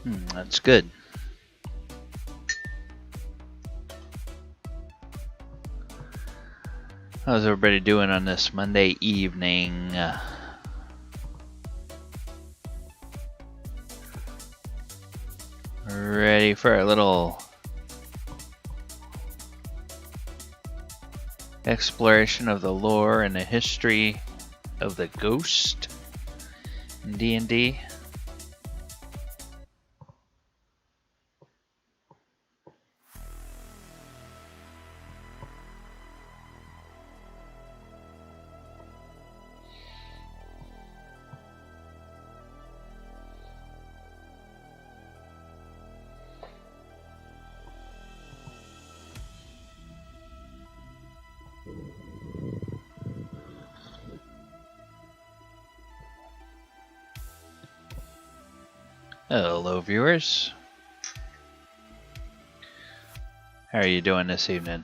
That's good. How's everybody doing on this Monday evening? Ready for a little exploration of the lore and the history of the ghost in D&D? Hello, viewers. How are you doing this evening?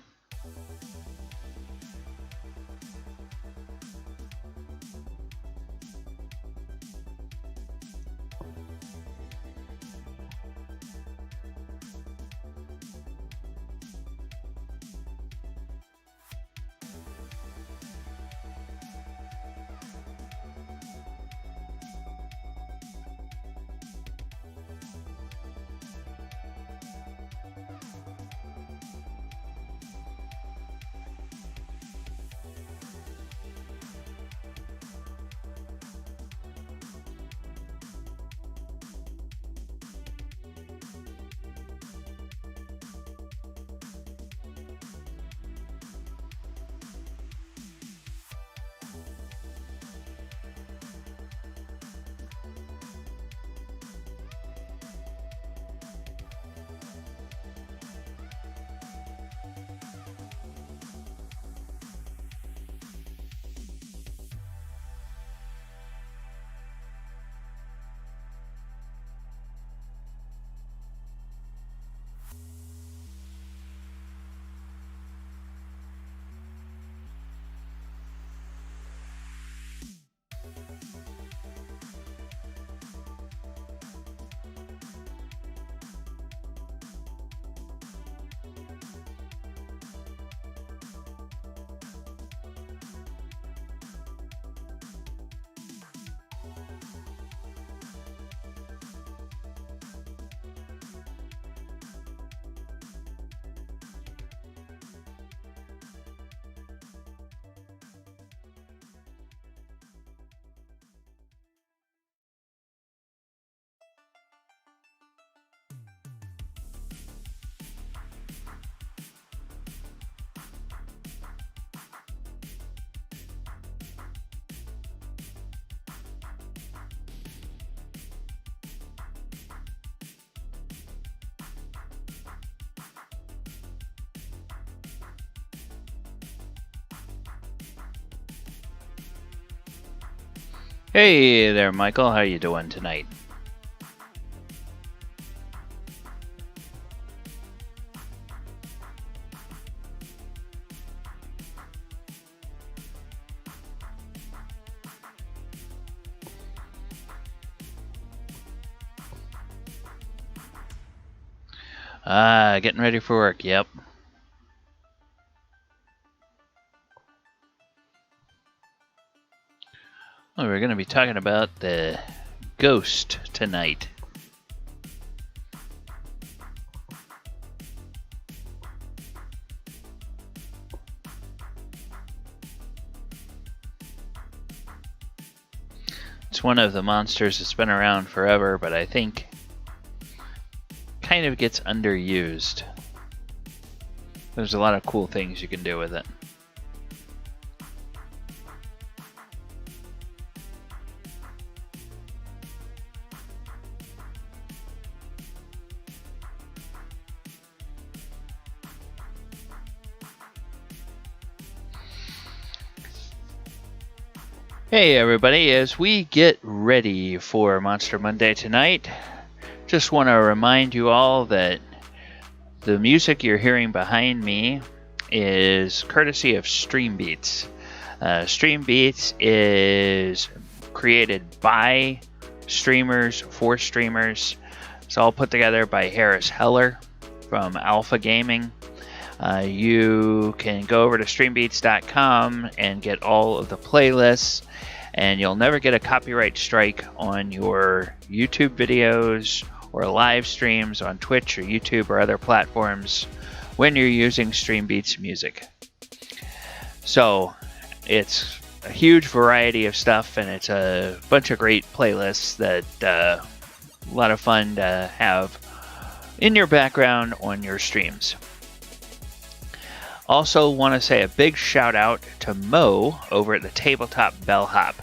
Hey there, Michael. How you doing tonight? Getting ready for work. Yep. Well, we're going to be talking about the ghost tonight. It's one of the monsters that's been around forever, but I think kind of gets underused. There's a lot of cool things you can do with it. Hey everybody, as we get ready for Monster Monday tonight, just want to remind you all that the music you're hearing behind me is courtesy of Stream Beats. Stream Beats is created by streamers for streamers. It's all put together by Harris Heller from Alpha Gaming. You can go over to streambeats.com and get all of the playlists, and you'll never get a copyright strike on your YouTube videos or live streams on Twitch or YouTube or other platforms when you're using StreamBeats music. So it's a huge variety of stuff, and it's a bunch of great playlists that a lot of fun to have in your background on your streams. Also want to say a big shout out to Mo over at the Tabletop Bellhop.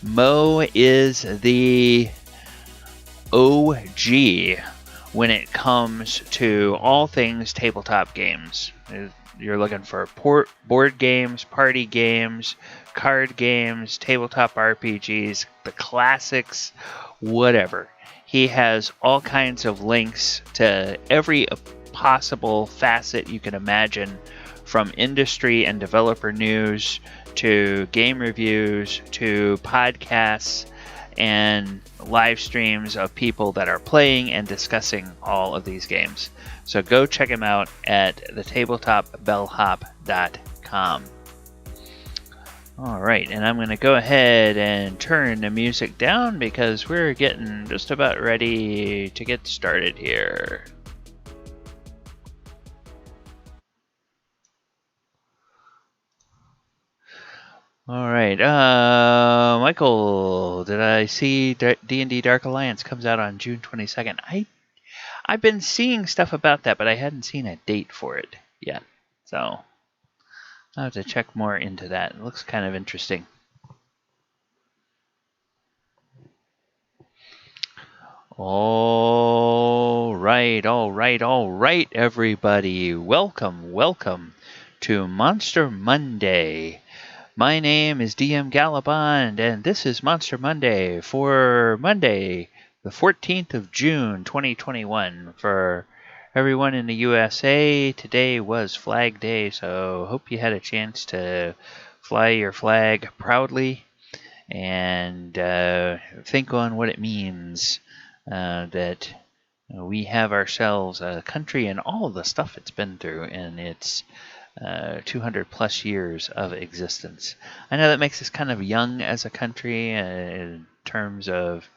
Mo is the OG when it comes to all things tabletop games. You're looking for board games, party games, card games, tabletop RPGs, the classics, whatever. He has all kinds of links to every possible facet you can imagine, from industry and developer news to game reviews to podcasts and live streams of people that are playing and discussing all of these games. So go check him out at thetabletopbellhop.com. All right, and I'm going to go ahead and turn the music down because we're getting just about ready to get started here. All right, Michael, did I see D&D Dark Alliance comes out on June 22nd? I've been seeing stuff about that, but I hadn't seen a date for it yet. So I'll have to check more into that. It looks kind of interesting. All right, everybody. Welcome to Monster Monday. My name is DM Gallibond, and this is Monster Monday for Monday, the 14th of June, 2021. For everyone in the USA, today was Flag Day, so hope you had a chance to fly your flag proudly and think on what it means that we have ourselves a country and all of the stuff it's been through in its 200 plus years of existence. I know that makes us kind of young as a country in terms of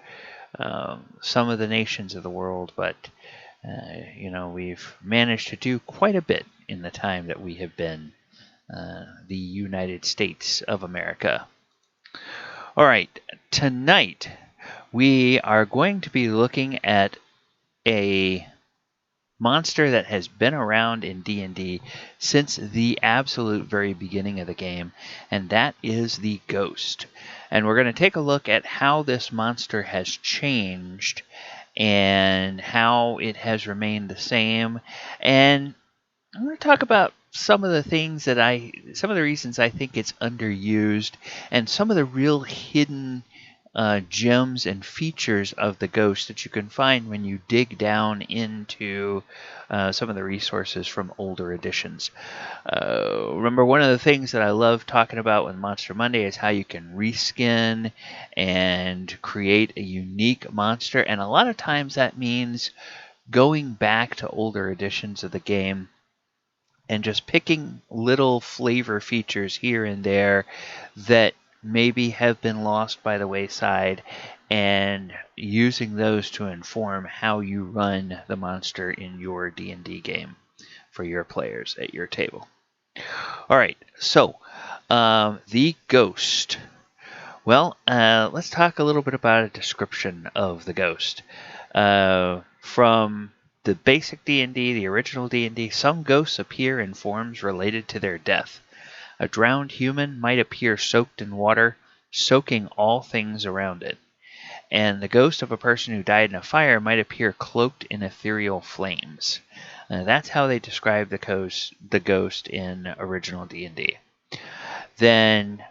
some of the nations of the world, but we've managed to do quite a bit in the time that we have been the United States of America. All right, tonight we are going to be looking at a monster that has been around in D&D since the absolute very beginning of the game, and that is the Ghost. And we're going to take a look at how this monster has changed and how it has remained the same. And I'm going to talk about some of the reasons I think it's underused, and some of the real hidden gems and features of the Ghost that you can find when you dig down into some of the resources from older editions. Remember, one of the things that I love talking about with Monster Monday is how you can reskin and create a unique monster, and a lot of times that means going back to older editions of the game and just picking little flavor features here and there that maybe have been lost by the wayside, and using those to inform how you run the monster in your D&D game for your players at your table. All right, so the Ghost. Well, let's talk a little bit about a description of the Ghost. From the basic D&D, the original D&D, some ghosts appear in forms related to their death. A drowned human might appear soaked in water, soaking all things around it. And the ghost of a person who died in a fire might appear cloaked in ethereal flames. That's how they describe the ghost in original D&D. Then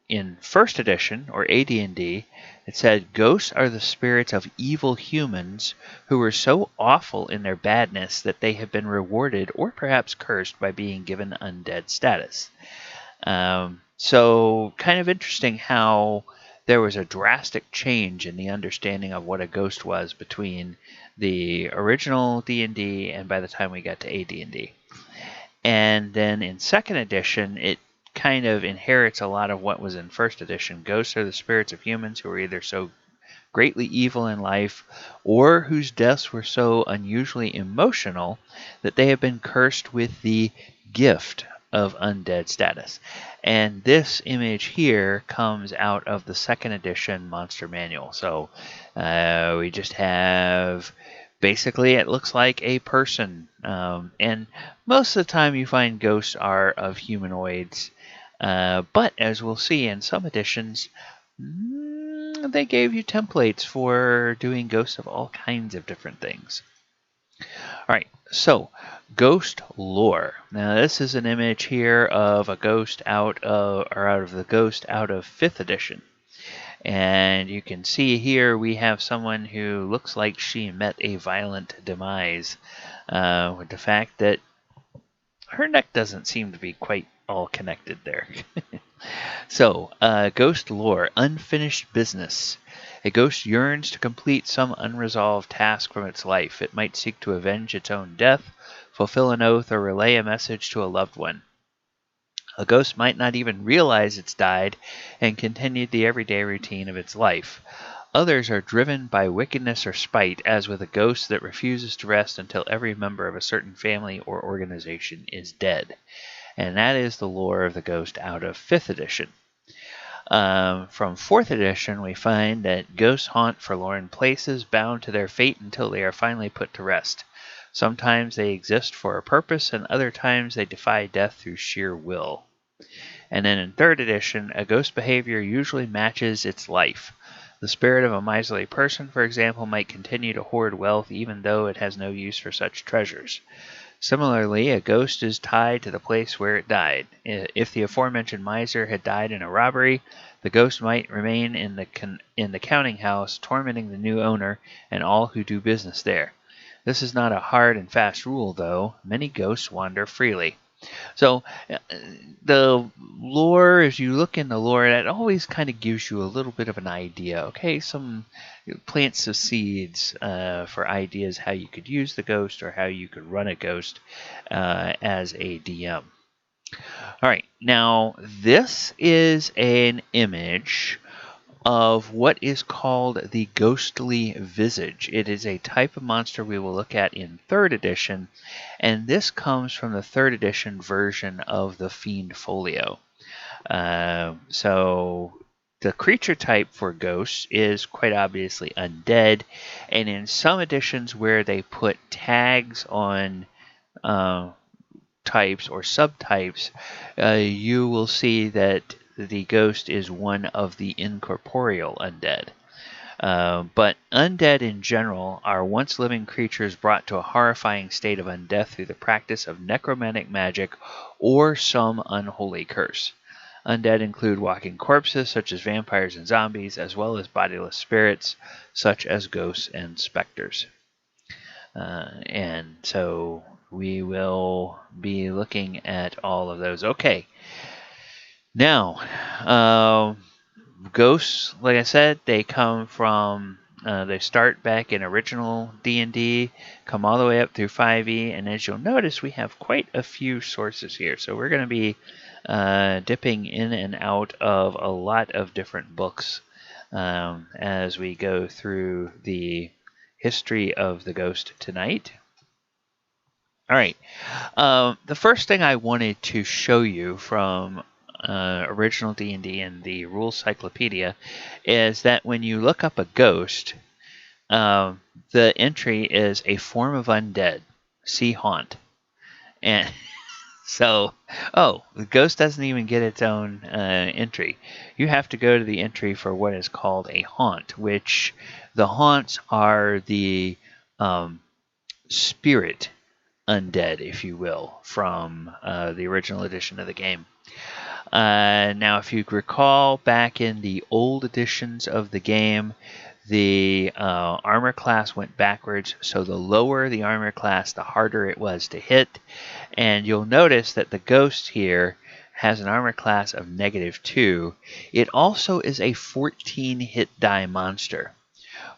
in first edition, or AD&D, it said, ghosts are the spirits of evil humans who were so awful in their badness that they have been rewarded or perhaps cursed by being given undead status. So kind of interesting how there was a drastic change in the understanding of what a ghost was between the original D&D and by the time we got to AD&D. And then in 2nd edition, it kind of inherits a lot of what was in 1st edition. Ghosts are the spirits of humans who are either so greatly evil in life, or whose deaths were so unusually emotional that they have been cursed with the gift of undead status. And this image here comes out of the 2nd edition Monster Manual. So we just have, basically it looks like a person. And most of the time you find ghosts are of humanoids. But as we'll see in some editions, they gave you templates for doing ghosts of all kinds of different things. Alright, so ghost lore. Now this is an image here of a ghost out of the ghost out of 5th edition. And you can see here we have someone who looks like she met a violent demise, with the fact that her neck doesn't seem to be quite all connected there. So, ghost lore, unfinished business. A ghost yearns to complete some unresolved task from its life. It might seek to avenge its own death, fulfill an oath, or relay a message to a loved one. A ghost might not even realize it's died and continued the everyday routine of its life. Others are driven by wickedness or spite, as with a ghost that refuses to rest until every member of a certain family or organization is dead. And that is the lore of the ghost out of 5th edition. From 4th edition, we find that ghosts haunt forlorn places, bound to their fate until they are finally put to rest. Sometimes they exist for a purpose, and other times they defy death through sheer will. And then in 3rd edition, a ghost behavior usually matches its life. The spirit of a miserly person, for example, might continue to hoard wealth even though it has no use for such treasures. Similarly, a ghost is tied to the place where it died. If the aforementioned miser had died in a robbery, the ghost might remain in the counting house, tormenting the new owner and all who do business there. This is not a hard and fast rule, though. Many ghosts wander freely. So, the lore, as you look in the lore, that always kind of gives you a little bit of an idea. Okay, some plants some seeds for ideas how you could use the ghost or how you could run a ghost as a DM. Alright, now this is an image of what is called the ghostly visage. It is a type of monster we will look at in 3rd edition, and this comes from the 3rd edition version of the Fiend Folio. So the creature type for ghosts is quite obviously undead, and in some editions where they put tags on types or subtypes, you will see that the ghost is one of the incorporeal undead. But undead in general are once living creatures brought to a horrifying state of undeath through the practice of necromantic magic or some unholy curse. Undead include walking corpses such as vampires and zombies, as well as bodiless spirits such as ghosts and specters. And so we will be looking at all of those. Okay. Now, ghosts, like I said, they come from, they start back in original D&D, come all the way up through 5e, and as you'll notice, we have quite a few sources here. So we're going to be dipping in and out of a lot of different books as we go through the history of the ghost tonight. All right, the first thing I wanted to show you from original D&D and the Rules Cyclopedia is that when you look up a ghost, the entry is a form of undead. See haunt. And so, the ghost doesn't even get its own entry. You have to go to the entry for what is called a haunt, which the haunts are the spirit undead, if you will, from the original edition of the game. Now, if you recall, back in the old editions of the game, the armor class went backwards, so the lower the armor class, the harder it was to hit. And you'll notice that the ghost here has an armor class of -2. It also is a 14 hit die monster,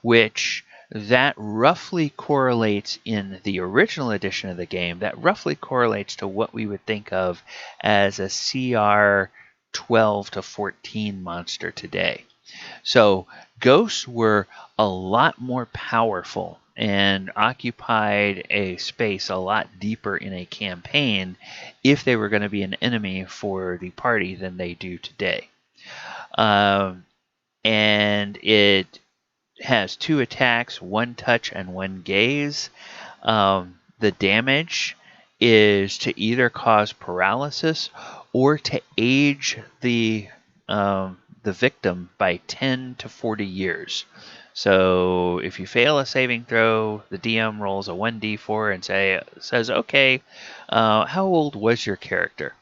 which that roughly correlates in the original edition of the game. That roughly correlates to what we would think of as a CR 12 to 14 monster today. So ghosts were a lot more powerful and occupied a space a lot deeper in a campaign if they were going to be an enemy for the party than they do today. And it has 2 attacks, 1 touch, and 1 gaze. The damage is to either cause paralysis or to age the victim by 10 to 40 years. So if you fail a saving throw, the DM rolls a 1d4 and says, okay, how old was your character?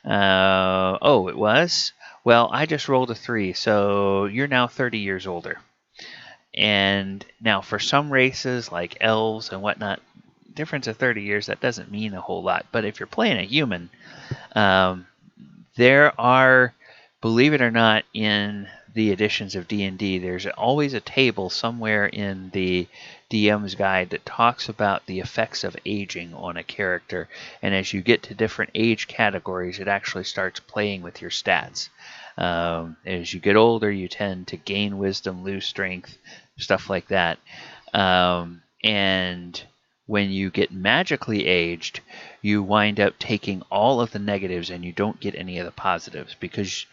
Oh, it was? Well, I just rolled a 3, so you're now 30 years older. And now for some races like elves and whatnot, difference of 30 years, that doesn't mean a whole lot. But if you're playing a human, there are, believe it or not, in the editions of D&D, there's always a table somewhere in the DM's guide that talks about the effects of aging on a character. And as you get to different age categories, it actually starts playing with your stats. As you get older, you tend to gain wisdom, lose strength, stuff like that. And when you get magically aged, you wind up taking all of the negatives and you don't get any of the positives, because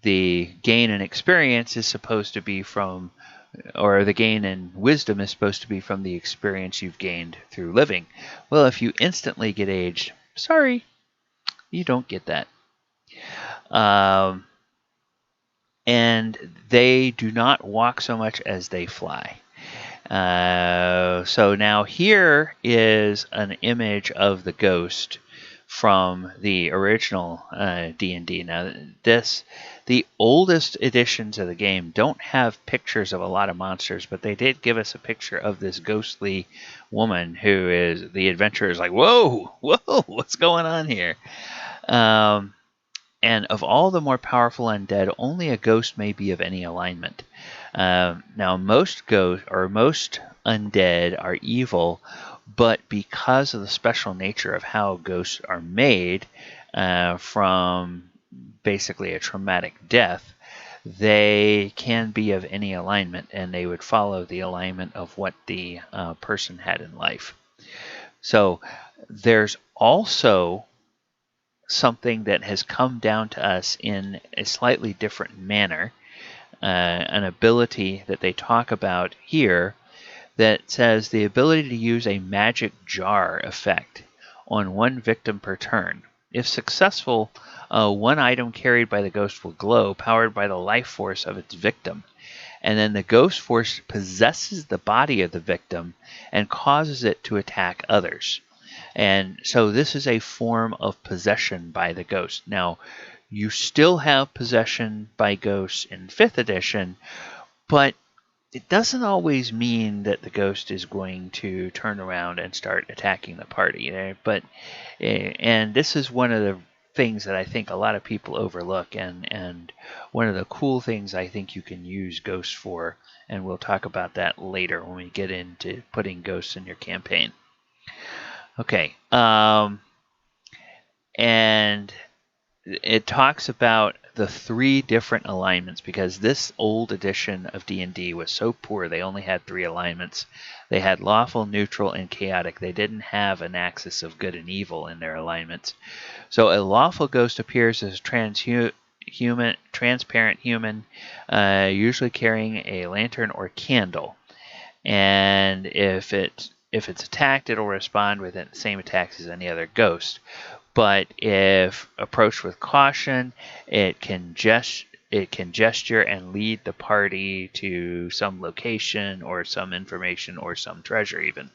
the gain in experience is supposed to be from, or the gain in wisdom is supposed to be from the experience you've gained through living. Well, if you instantly get aged, sorry, you don't get that. And they do not walk so much as they fly. So now here is an image of the ghost from the original D&D. Now the oldest editions of the game don't have pictures of a lot of monsters, but they did give us a picture of this ghostly woman who is, the adventurer is like, whoa, what's going on here? And of all the more powerful undead, only a ghost may be of any alignment. Now, most ghosts or most undead are evil, but because of the special nature of how ghosts are made from basically a traumatic death, they can be of any alignment, and they would follow the alignment of what the person had in life. So there's also something that has come down to us in a slightly different manner, an ability that they talk about here that says the ability to use a magic jar effect on one victim per turn. If successful, one item carried by the ghost will glow, powered by the life force of its victim. And then the ghost force possesses the body of the victim and causes it to attack others. And so this is a form of possession by the ghost. Now, you still have possession by ghosts in 5th edition, but it doesn't always mean that the ghost is going to turn around and start attacking the party. And this is one of the things that I think a lot of people overlook, and one of the cool things I think you can use ghosts for, and we'll talk about that later when we get into putting ghosts in your campaign. Okay, and it talks about the 3 different alignments, because this old edition of D&D was so poor. They only had 3 alignments. They had lawful, neutral, and chaotic. They didn't have an axis of good and evil in their alignments. So a lawful ghost appears as transparent human, usually carrying a lantern or candle. And if it's attacked, it'll respond with the same attacks as any other ghost. But if approached with caution, it can gesture and lead the party to some location or some information or some treasure even.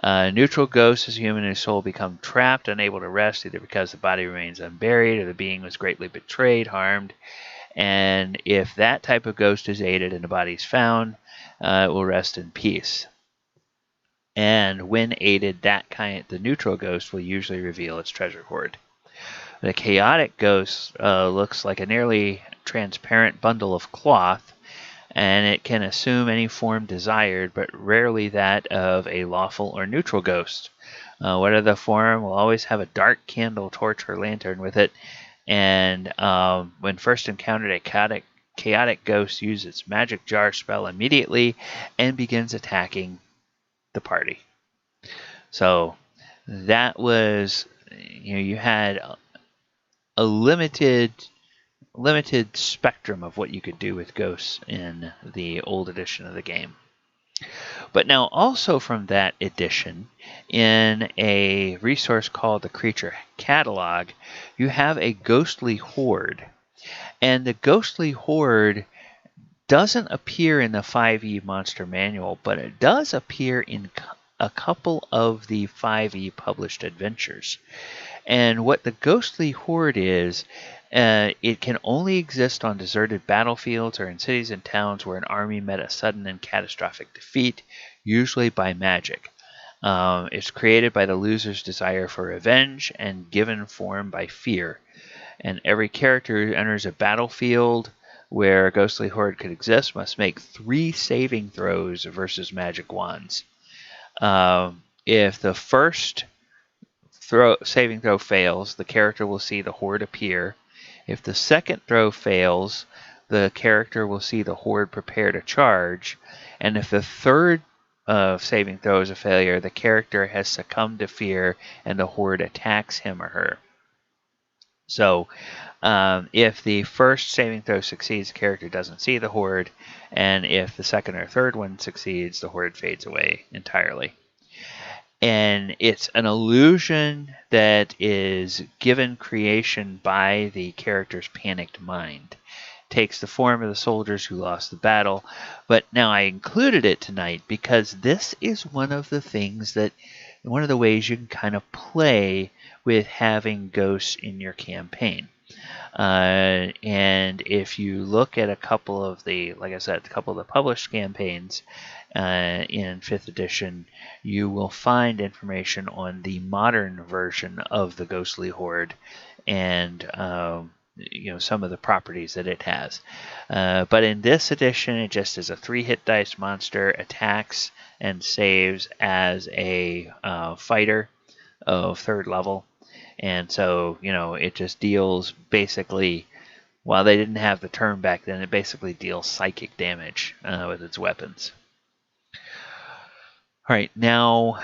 Neutral ghost is a human whose soul become trapped, unable to rest, either because the body remains unburied or the being was greatly betrayed, harmed. And if that type of ghost is aided and the body is found, it will rest in peace. And when aided, the neutral ghost will usually reveal its treasure hoard. The chaotic ghost looks like a nearly transparent bundle of cloth, and it can assume any form desired, but rarely that of a lawful or neutral ghost. Whatever the form, will always have a dark candle, torch, or lantern with it, and when first encountered, a chaotic ghost uses its magic jar spell immediately and begins attacking the party. So that was, you had a limited spectrum of what you could do with ghosts in the old edition of the game. But now also from that edition, in a resource called the Creature Catalog, you have a ghostly horde. And the ghostly horde doesn't appear in the 5e monster manual, but it does appear in a couple of the 5e published adventures. And what the ghostly horde is, it can only exist on deserted battlefields or in cities and towns where an army met a sudden and catastrophic defeat, usually by magic. It's created by the loser's desire for revenge and given form by fear. And every character who enters a battlefield where a ghostly horde could exist must make 3 saving throws versus magic wands. If the first saving throw fails, the character will see the horde appear. If the second throw fails, the character will see the horde prepare to charge. And if the third saving throw is a failure, the character has succumbed to fear and the horde attacks him or her. So if the first saving throw succeeds, the character doesn't see the horde, and if the second or third one succeeds, the horde fades away entirely. And it's an illusion that is given creation by the character's panicked mind. It takes the form of the soldiers who lost the battle, but now I included it tonight because this is one of the ways you can kind of play with having ghosts in your campaign. And if you look at a couple of the published campaigns in 5th edition, you will find information on the modern version of the Ghostly Horde and some of the properties that it has. But in this edition, it just is a 3-hit dice monster, attacks and saves as a fighter of 3rd level. And so, it just deals basically, while they didn't have the term back then, it basically deals psychic damage with its weapons. All right, now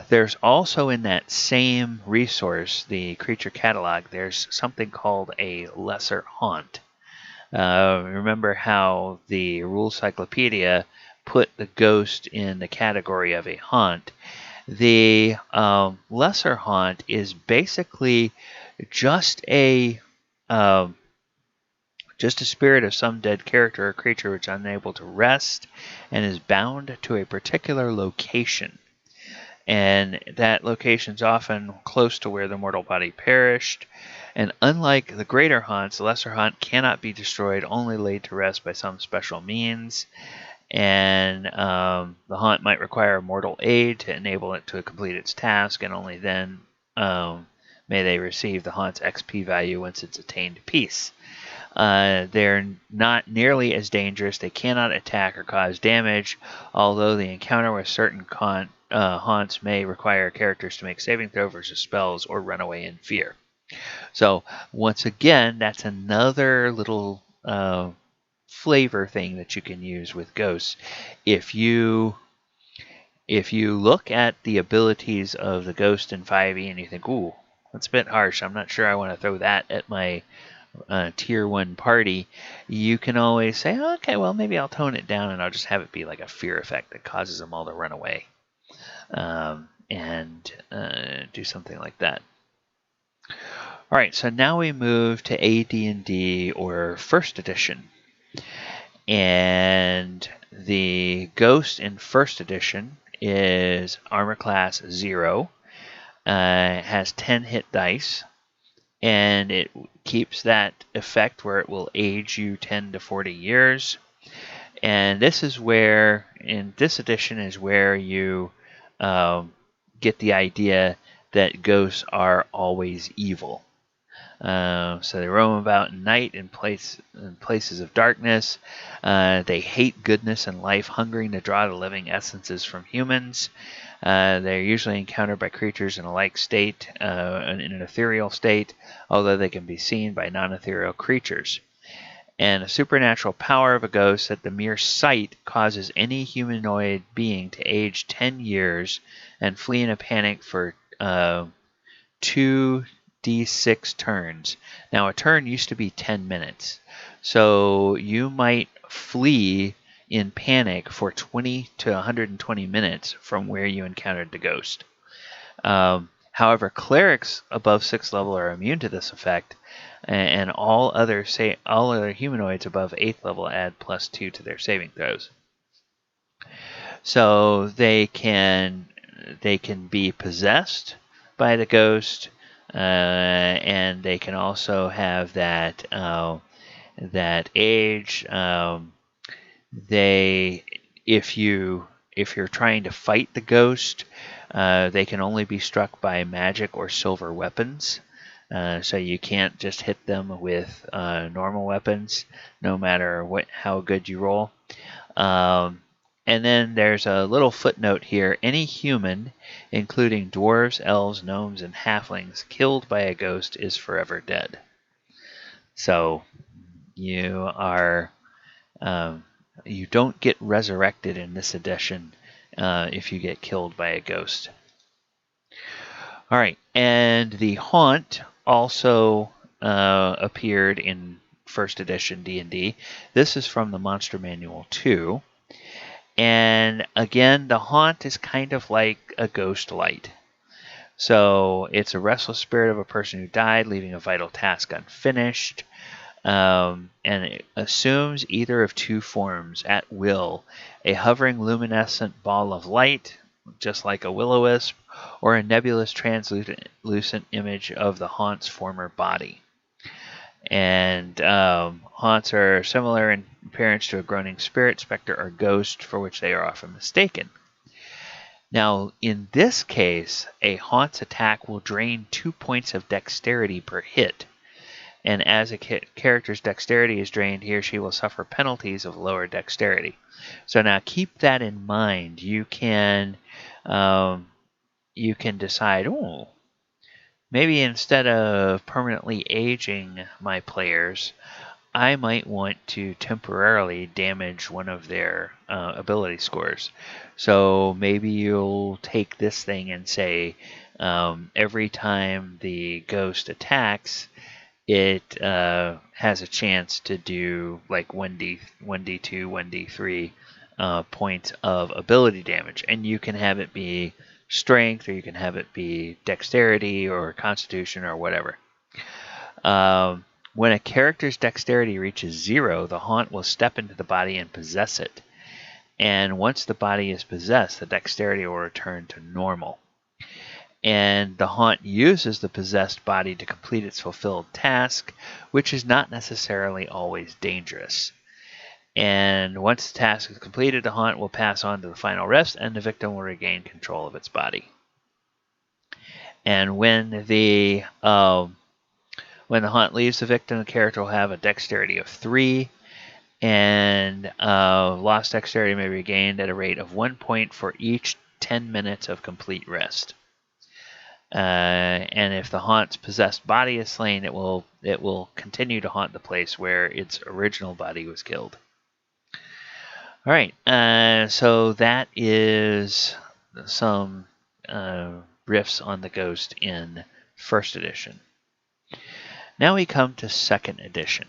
there's also in that same resource, the Creature Catalog, there's something called a Lesser Haunt. Remember how the Rules Cyclopedia put the ghost in the category of a haunt? The Lesser Haunt is basically just a spirit of some dead character or creature which is unable to rest and is bound to a particular location. And that location is often close to where the mortal body perished. And unlike the greater haunts, the Lesser Haunt cannot be destroyed, only laid to rest by some special means. And the haunt might require mortal aid to enable it to complete its task, and only then may they receive the haunt's XP value once it's attained peace. They're not nearly as dangerous. They cannot attack or cause damage, although the encounter with certain haunts may require characters to make saving throw versus spells or run away in fear. So once again, that's another little flavor thing that you can use with ghosts. If you look at the abilities of the ghost in 5e and you think, ooh, that's a bit harsh, I'm not sure I want to throw that at my tier 1 party, you can always say, okay, well, maybe I'll tone it down and I'll just have it be like a fear effect that causes them all to run away, and do something like that. All right, so now we move to AD&D or 1st edition. And the ghost in 1st edition is armor class 0, has 10 hit dice, and it keeps that effect where it will age you 10 to 40 years. And this is where, in this edition, is where you get the idea that ghosts are always evil. So they roam about at night in places of darkness. They hate goodness and life, hungering to draw the living essences from humans. They're usually encountered by creatures in a like state, in an ethereal state, although they can be seen by non-ethereal creatures. And a supernatural power of a ghost that the mere sight causes any humanoid being to age 10 years and flee in a panic for 2d6 turns. Now, a turn used to be 10 minutes. So you might flee in panic for 20 to 120 minutes from where you encountered the ghost. However, clerics above 6th level are immune to this effect, and all other humanoids above 8th level add +2 to their saving throws. So they can be possessed by the ghost, and they can also have that age. If you're trying to fight the ghost, they can only be struck by magic or silver weapons. So you can't just hit them with normal weapons, no matter how good you roll. And then there's a little footnote here. Any human, including dwarves, elves, gnomes, and halflings, killed by a ghost is forever dead. So you don't get resurrected in this edition if you get killed by a ghost. All right, and the Haunt also appeared in 1st edition D&D. This is from the Monster Manual 2. And again, the Haunt is kind of like a ghost light. So it's a restless spirit of a person who died, leaving a vital task unfinished. And it assumes either of two forms at will: a hovering luminescent ball of light, just like a will-o-wisp, or a nebulous translucent image of the Haunt's former body. And haunts are similar in appearance to a groaning spirit, specter, or ghost, for which they are often mistaken. Now, in this case, a haunt's attack will drain 2 points of dexterity per hit. And as a character's dexterity is drained, he or she will suffer penalties of lower dexterity. So now keep that in mind. You can decide, maybe instead of permanently aging my players, I might want to temporarily damage one of their ability scores. So maybe you'll take this thing and say, every time the ghost attacks, it has a chance to do like 1d2, 1d3 points of ability damage. And you can have it be strength, or you can have it be dexterity or constitution or whatever. When a character's dexterity reaches 0, the haunt will step into the body and possess it. And once the body is possessed, the dexterity will return to normal. And the haunt uses the possessed body to complete its fulfilled task, which is not necessarily always dangerous. And once the task is completed, the haunt will pass on to the final rest, and the victim will regain control of its body. And when the haunt leaves the victim, the character will have a dexterity of 3, and lost dexterity may be regained at a rate of 1 point for each 10 minutes of complete rest. And if the haunt's possessed body is slain, it will continue to haunt the place where its original body was killed. All right, so that is some riffs on the ghost in 1st edition. Now we come to 2nd edition.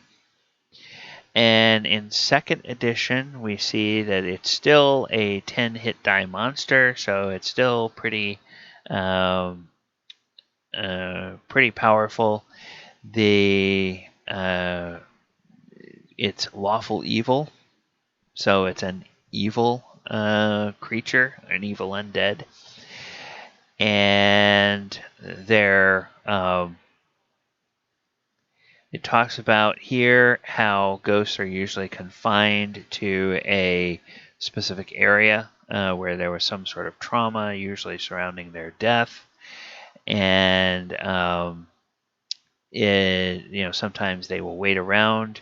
And in 2nd edition, we see that it's still a 10-hit die monster, so it's still pretty powerful. It's lawful evil, so it's an evil creature, an evil undead. And it talks about here how ghosts are usually confined to a specific area where there was some sort of trauma, usually surrounding their death. And sometimes they will wait around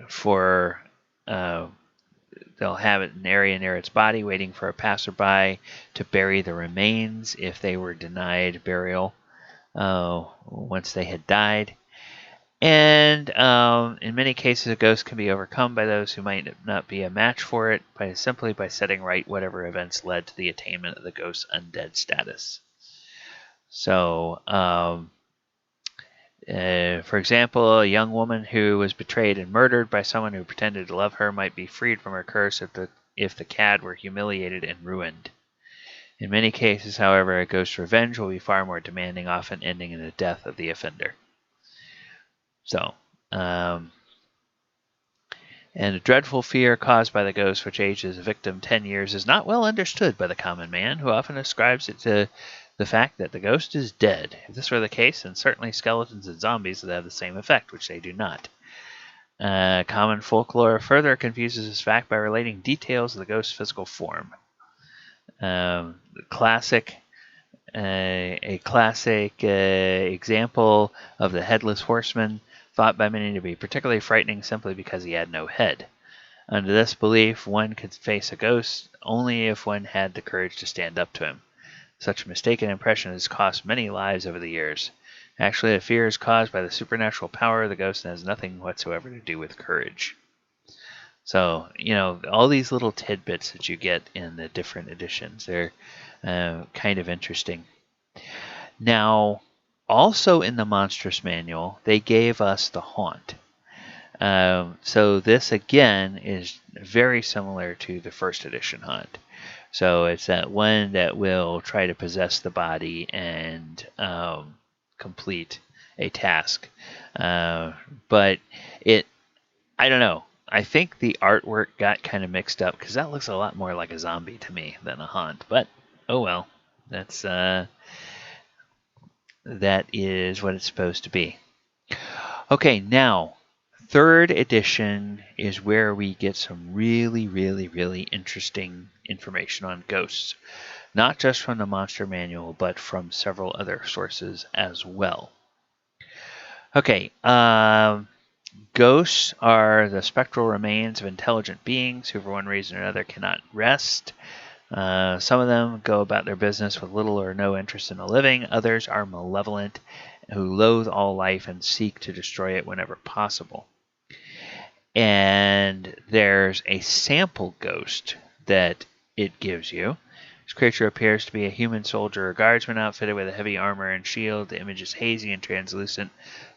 for they'll have it an area near its body waiting for a passerby to bury the remains if they were denied burial once they had died. And in many cases, a ghost can be overcome by those who might not be a match for it simply by setting right whatever events led to the attainment of the ghost's undead status. So, for example, a young woman who was betrayed and murdered by someone who pretended to love her might be freed from her curse if the cad were humiliated and ruined. In many cases, however, a ghost's revenge will be far more demanding, often ending in the death of the offender. So, and a dreadful fear caused by the ghost which ages a victim 10 years is not well understood by the common man, who often ascribes it to the fact that the ghost is dead. If this were the case, then certainly skeletons and zombies would have the same effect, which they do not. Common folklore further confuses this fact by relating details of the ghost's physical form. A classic example of the headless horseman, thought by many to be particularly frightening simply because he had no head. Under this belief, one could face a ghost only if one had the courage to stand up to him. Such a mistaken impression has cost many lives over the years. Actually, the fear is caused by the supernatural power of the ghost and has nothing whatsoever to do with courage. So, all these little tidbits that you get in the different editions, they're kind of interesting. Now, also in the Monstrous Manual, they gave us the Haunt. So this, again, is very similar to the first edition Haunt. So it's that one that will try to possess the body and complete a task. But I don't know. I think the artwork got kind of mixed up because that looks a lot more like a zombie to me than a Haunt. But, oh well. That is what it's supposed to be. Okay, now, 3rd edition is where we get some really, really, really interesting information on ghosts. Not just from the Monster Manual, but from several other sources as well. Okay, ghosts are the spectral remains of intelligent beings who, for one reason or another, cannot rest. Some of them go about their business with little or no interest in the living. Others are malevolent, who loathe all life and seek to destroy it whenever possible. And there's a sample ghost that it gives you. This creature appears to be a human soldier or guardsman outfitted with a heavy armor and shield. The image is hazy and translucent,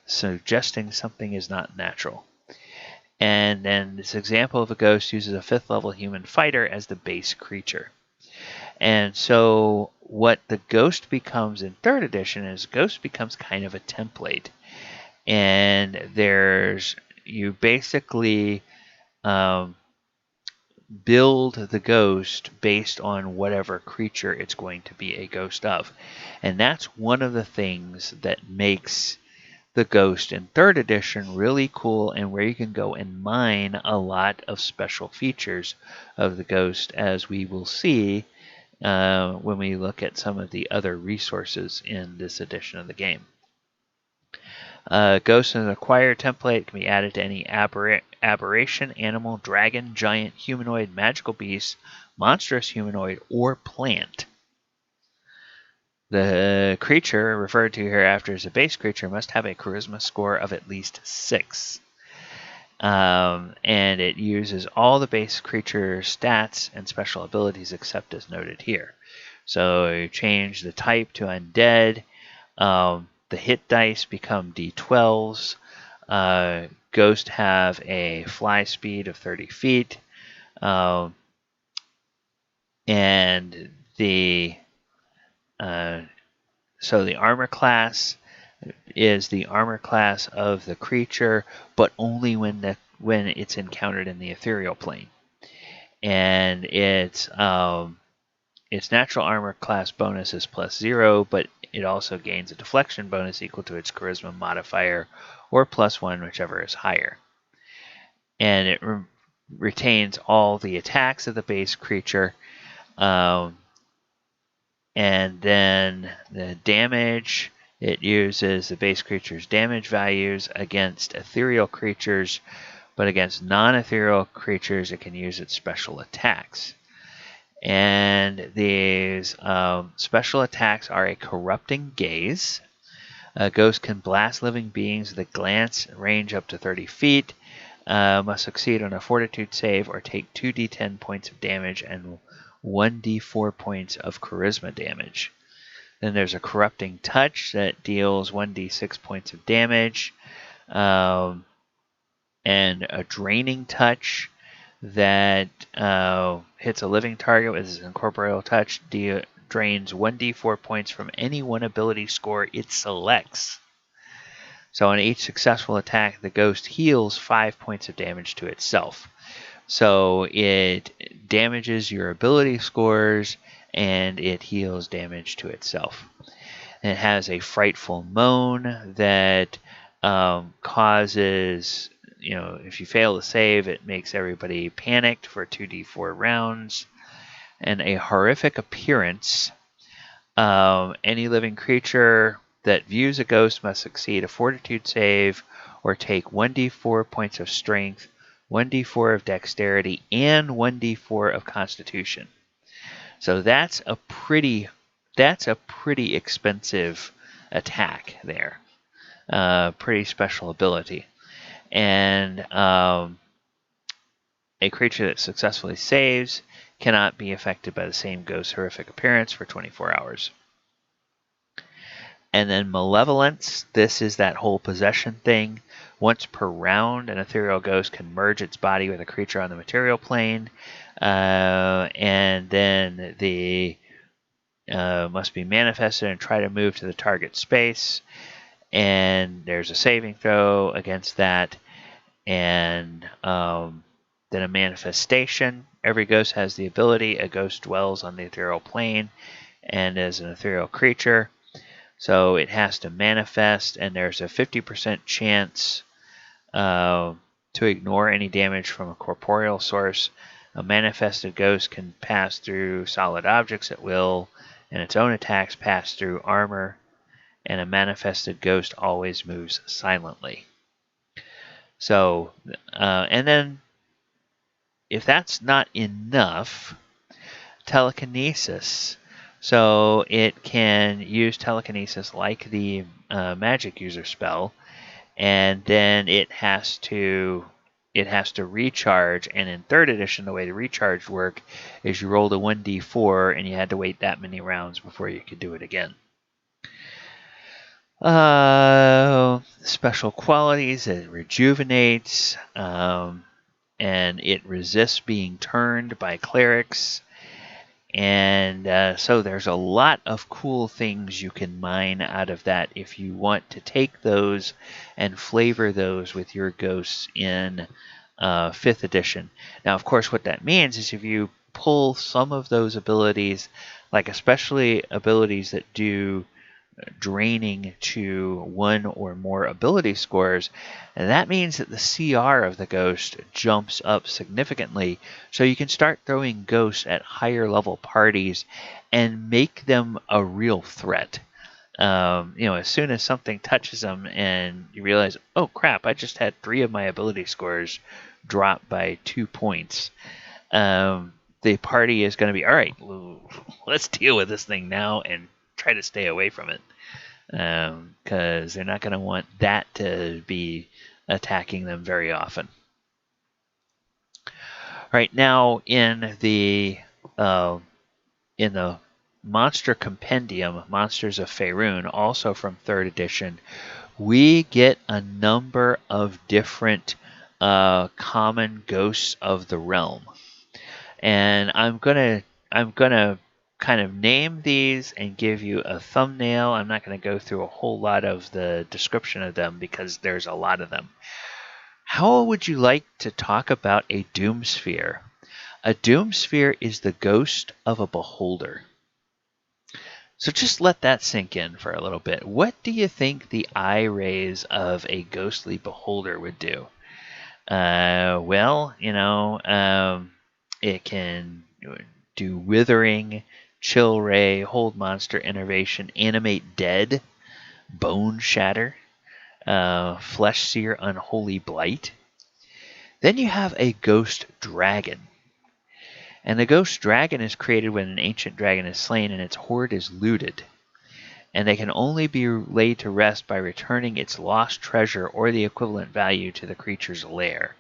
suggesting something is not natural. And then this example of a ghost uses a 5th level human fighter as the base creature. And so what the ghost becomes in 3rd edition is ghost becomes kind of a template. And you basically build the ghost based on whatever creature it's going to be a ghost of. And that's one of the things that makes the ghost in 3rd edition really cool, and where you can go and mine a lot of special features of the ghost, as we will see when we look at some of the other resources in this edition of the game. Ghost is an acquired template, can be added to any aberration, animal, dragon, giant, humanoid, magical beast, monstrous humanoid, or plant. The creature, referred to hereafter as a base creature, must have a charisma score of at least 6. And it uses all the base creature stats and special abilities except as noted here. So you change the type to undead. The hit dice become d12s. Ghost have a fly speed of 30 feet. And so the armor class is the armor class of the creature, but only when it's encountered in the ethereal plane. And its natural armor class bonus is +0, but it also gains a deflection bonus equal to its charisma modifier, or +1, whichever is higher. And it retains all the attacks of the base creature. And then the damage It uses the base creature's damage values against ethereal creatures, but against non-ethereal creatures, it can use its special attacks. And these special attacks are a Corrupting Gaze. A ghost can blast living beings with a glance, range up to 30 feet. Must succeed on a Fortitude save or take 2d10 points of damage and 1d4 points of charisma damage. Then there's a Corrupting Touch that deals 1d6 points of damage. And a Draining Touch that hits a living target with its incorporeal touch, drains 1d4 points from any one ability score it selects. So on each successful attack, the ghost heals 5 points of damage to itself. So it damages your ability scores and it heals damage to itself. And it has a Frightful Moan that causes, if you fail to save, it makes everybody panicked for 2d4 rounds. And a Horrific Appearance. Any living creature that views a ghost must succeed a Fortitude save or take 1d4 points of strength, 1d4 of dexterity, and 1d4 of constitution. So that's a pretty expensive attack there. Pretty special ability. And a creature that successfully saves cannot be affected by the same ghost's horrific appearance for 24 hours. And then Malevolence, this is that whole possession thing. Once per round, an ethereal ghost can merge its body with a creature on the material plane. And then they must be manifested and try to move to the target space. And there's a saving throw against that. And then a manifestation. Every ghost has the ability. A ghost dwells on the ethereal plane and is an ethereal creature. So it has to manifest, and there's a 50% chance to ignore any damage from a corporeal source. A manifested ghost can pass through solid objects at will, and its own attacks pass through armor. And a manifested ghost always moves silently. So, and then, if that's not enough, telekinesis. So it can use telekinesis like the magic user spell, and then it has to recharge. And in 3rd edition, the way the recharge work is you rolled a 1d4 and you had to wait that many rounds before you could do it again. Special qualities: it rejuvenates, and it resists being turned by clerics. And so there's a lot of cool things you can mine out of that if you want to take those and flavor those with your ghosts in 5th edition. Now, of course, what that means is if you pull some of those abilities, like especially abilities that do draining to 1 or more ability scores, and that means that the CR of the ghost jumps up significantly, so you can start throwing ghosts at higher level parties and make them a real threat. As soon as something touches them and you realize, oh crap, I just had 3 of my ability scores drop by 2 points, the party is going to be, all right, let's deal with this thing now and try to stay away from it, because they're not going to want that to be attacking them very often. Right now, in the Monster Compendium, Monsters of Faerun, also from 3rd edition, we get a number of different common ghosts of the realm, and I'm gonna kind of name these and give you a thumbnail. I'm not going to go through a whole lot of the description of them because there's a lot of them. How would you like to talk about a Doom Sphere? A Doom Sphere is the ghost of a beholder. So just let that sink in for a little bit. What do you think the eye rays of a ghostly beholder would do? It can do withering, chill ray, hold monster, enervation, animate dead. Bone Shatter, Flesh Seer Unholy Blight. Then you have a Ghost Dragon. And the Ghost Dragon is created when an ancient dragon is slain and its hoard is looted. And they can only be laid to rest by returning its lost treasure or the equivalent value to the creature's lair.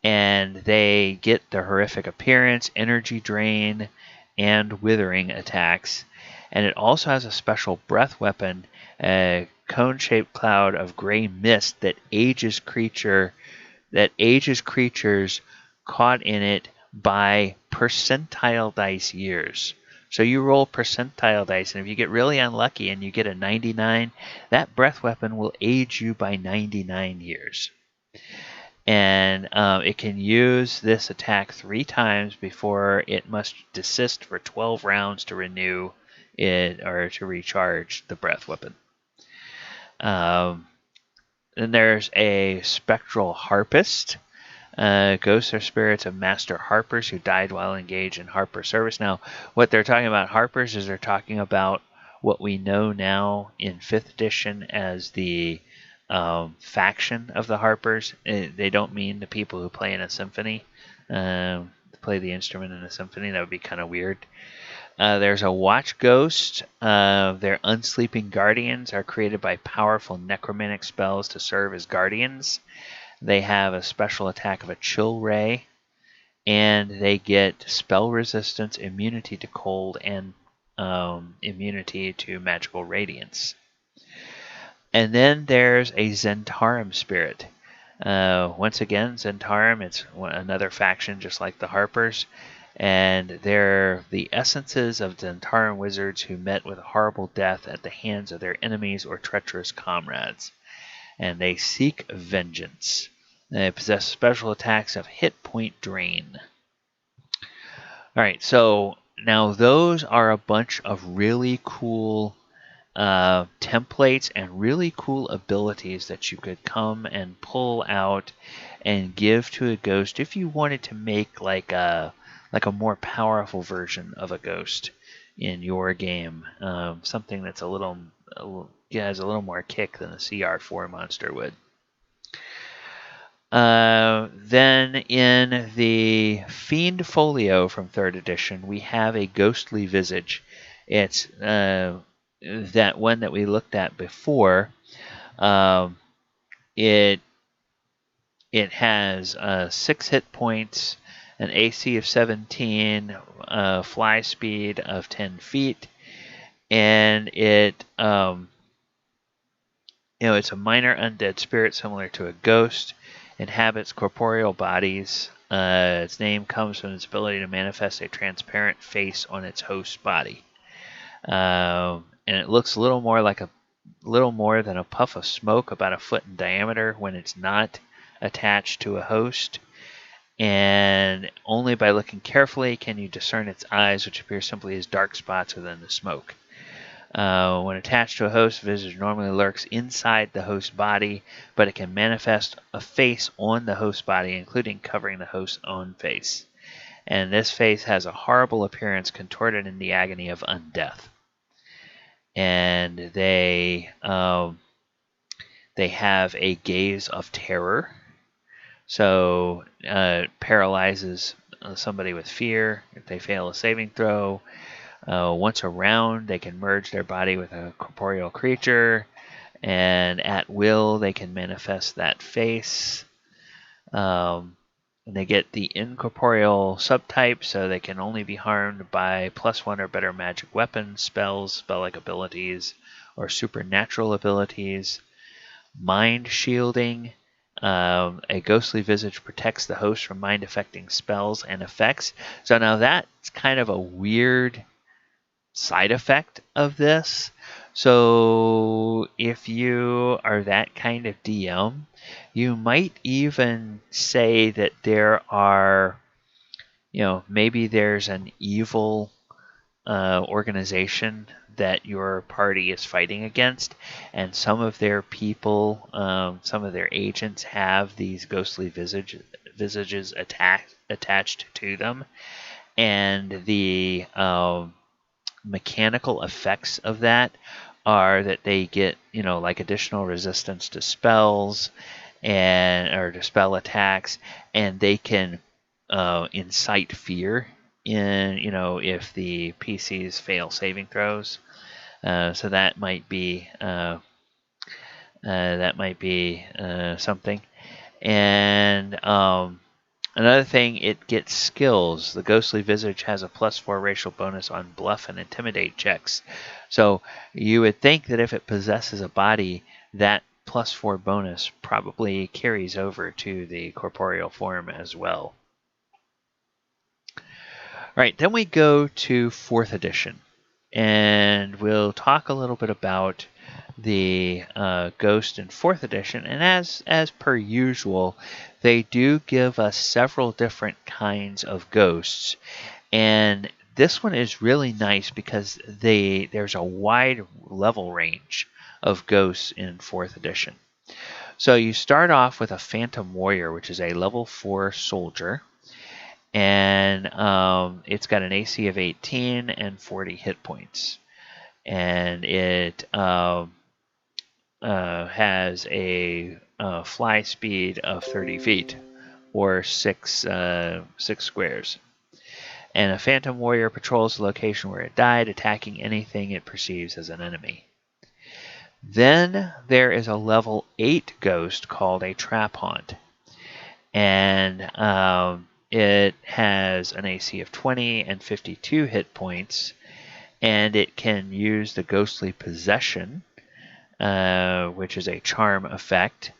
And they get the horrific appearance, energy drain, and withering attacks. And it also has a special breath weapon, a cone-shaped cloud of gray mist that ages creatures caught in it by percentile dice years. So you roll percentile dice, and if you get really unlucky and you get a 99, that breath weapon will age you by 99 years. And it can use this attack 3 times before it must desist for 12 rounds to renew it or to recharge the breath weapon. Then there's a Spectral Harpist. Ghosts are spirits of master harpers who died while engaged in harper service. Now, what they're talking about harpers is they're talking about what we know now in 5th edition as the faction of the harpers. They don't mean the people who play in a symphony, play the instrument in a symphony. That would be kind of weird. There's a Watch Ghost. Their unsleeping guardians are created by powerful necromantic spells to serve as guardians. They have a special attack of a Chill Ray, and they get spell resistance, immunity to cold, and immunity to magical radiance. And then there's a Zentarum spirit. Once again, Zentarum, it's another faction just like the Harpers, and they're the essences of Zentarum wizards who met with a horrible death at the hands of their enemies or treacherous comrades. And they seek vengeance. They possess special attacks of hit point drain. Alright, so now those are a bunch of really cool templates and really cool abilities that you could come and pull out and give to a ghost if you wanted to make like a more powerful version of a ghost in your game. Something that's has a little more kick than a CR4 monster would. Then in the Fiend Folio from 3rd edition, we have a Ghostly Visage. It's that one that we looked at before. It has 6 hit points, an AC of 17, fly speed of 10 feet, and it it's a minor undead spirit similar to a ghost. Inhabits corporeal bodies. Its name comes from its ability to manifest a transparent face on its host's body. And it looks a little more than a puff of smoke, about a foot in diameter, when it's not attached to a host. And only by looking carefully can you discern its eyes, which appear simply as dark spots within the smoke. When attached to a host, Visage normally lurks inside the host's body, but it can manifest a face on the host's body, including covering the host's own face. And this face has a horrible appearance, contorted in the agony of undeath. And they have a gaze of terror. So it paralyzes somebody with fear if they fail a saving throw. Once around, they can merge their body with a corporeal creature, and at will they can manifest that face. And they get the incorporeal subtype, so they can only be harmed by +1 or better magic weapons, spells, spell-like abilities, or supernatural abilities. Mind shielding. A Ghostly Visage protects the host from mind-affecting spells and effects. So now that's kind of a weird side effect of this. So if you are that kind of DM, you might even say that there are, maybe there's an evil organization that your party is fighting against, and some of their people, some of their agents have these Ghostly Visages attached to them, and the mechanical effects of that are that they get, like additional resistance to spells or to spell attacks, and they can incite fear if the PCs fail saving throws. So that might be something. And another thing, it gets skills. The Ghostly Visage has a +4 racial bonus on bluff and intimidate checks. So you would think that if it possesses a body, that +4 bonus probably carries over to the corporeal form as well. All right, then we go to 4th edition, and we'll talk a little bit about the Ghost in 4th edition. And as per usual, they do give us several different kinds of ghosts, and this one is really nice because there's a wide level range of ghosts in 4th edition. So you start off with a Phantom Warrior, which is a level 4 soldier, and it's got an AC of 18 and 40 hit points, and it has a fly speed of 30 feet, or 6 squares. And a Phantom Warrior patrols the location where it died, attacking anything it perceives as an enemy. Then there is a level 8 ghost called a Trap Haunt, and it has an AC of 20 and 52 hit points, and it can use the Ghostly Possession, which is a charm effect.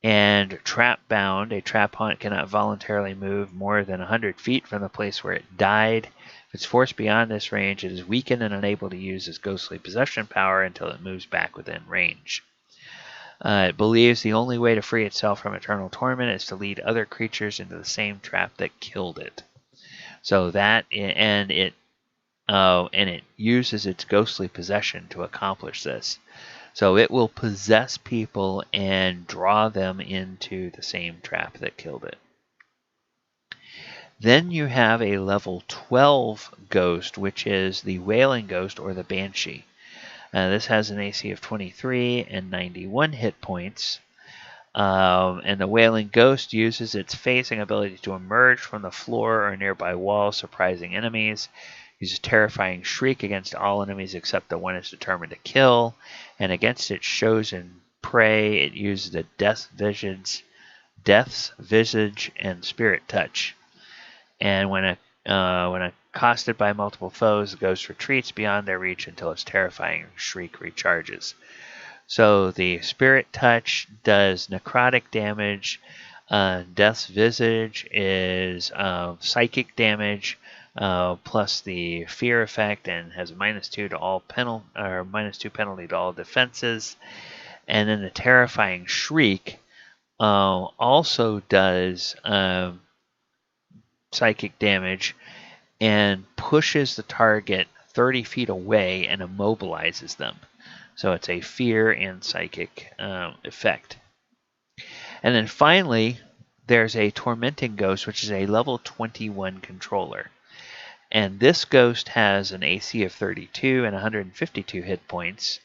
And Trap Bound, a Trap Haunt cannot voluntarily move more than 100 feet from the place where it died. If it's forced beyond this range, it is weakened and unable to use its Ghostly Possession power until it moves back within range. It believes the only way to free itself from eternal torment is to lead other creatures into the same trap that killed it. So that, and it uses its Ghostly Possession to accomplish this. So it will possess people and draw them into the same trap that killed it. Then you have a level 12 ghost, which is the Wailing Ghost or the Banshee. This has an AC of 23 and 91 hit points. And the Wailing Ghost uses its phasing ability to emerge from the floor or nearby walls, surprising enemies. Uses Terrifying Shriek against all enemies except the one it's determined to kill. And against its chosen prey, it uses the Death's Visage, and Spirit Touch. And when accosted by multiple foes, the ghost retreats beyond their reach until its Terrifying Shriek recharges. So the Spirit Touch does necrotic damage. Death's Visage is psychic damage, plus the fear effect, and has a -2 to all -2 penalty to all defenses. And then the Terrifying Shriek also does psychic damage and pushes the target 30 feet away and immobilizes them. So it's a fear and psychic effect. And then finally, there's a Tormenting Ghost, which is a level 21 controller. And this ghost has an AC of 32 and 152 hit points.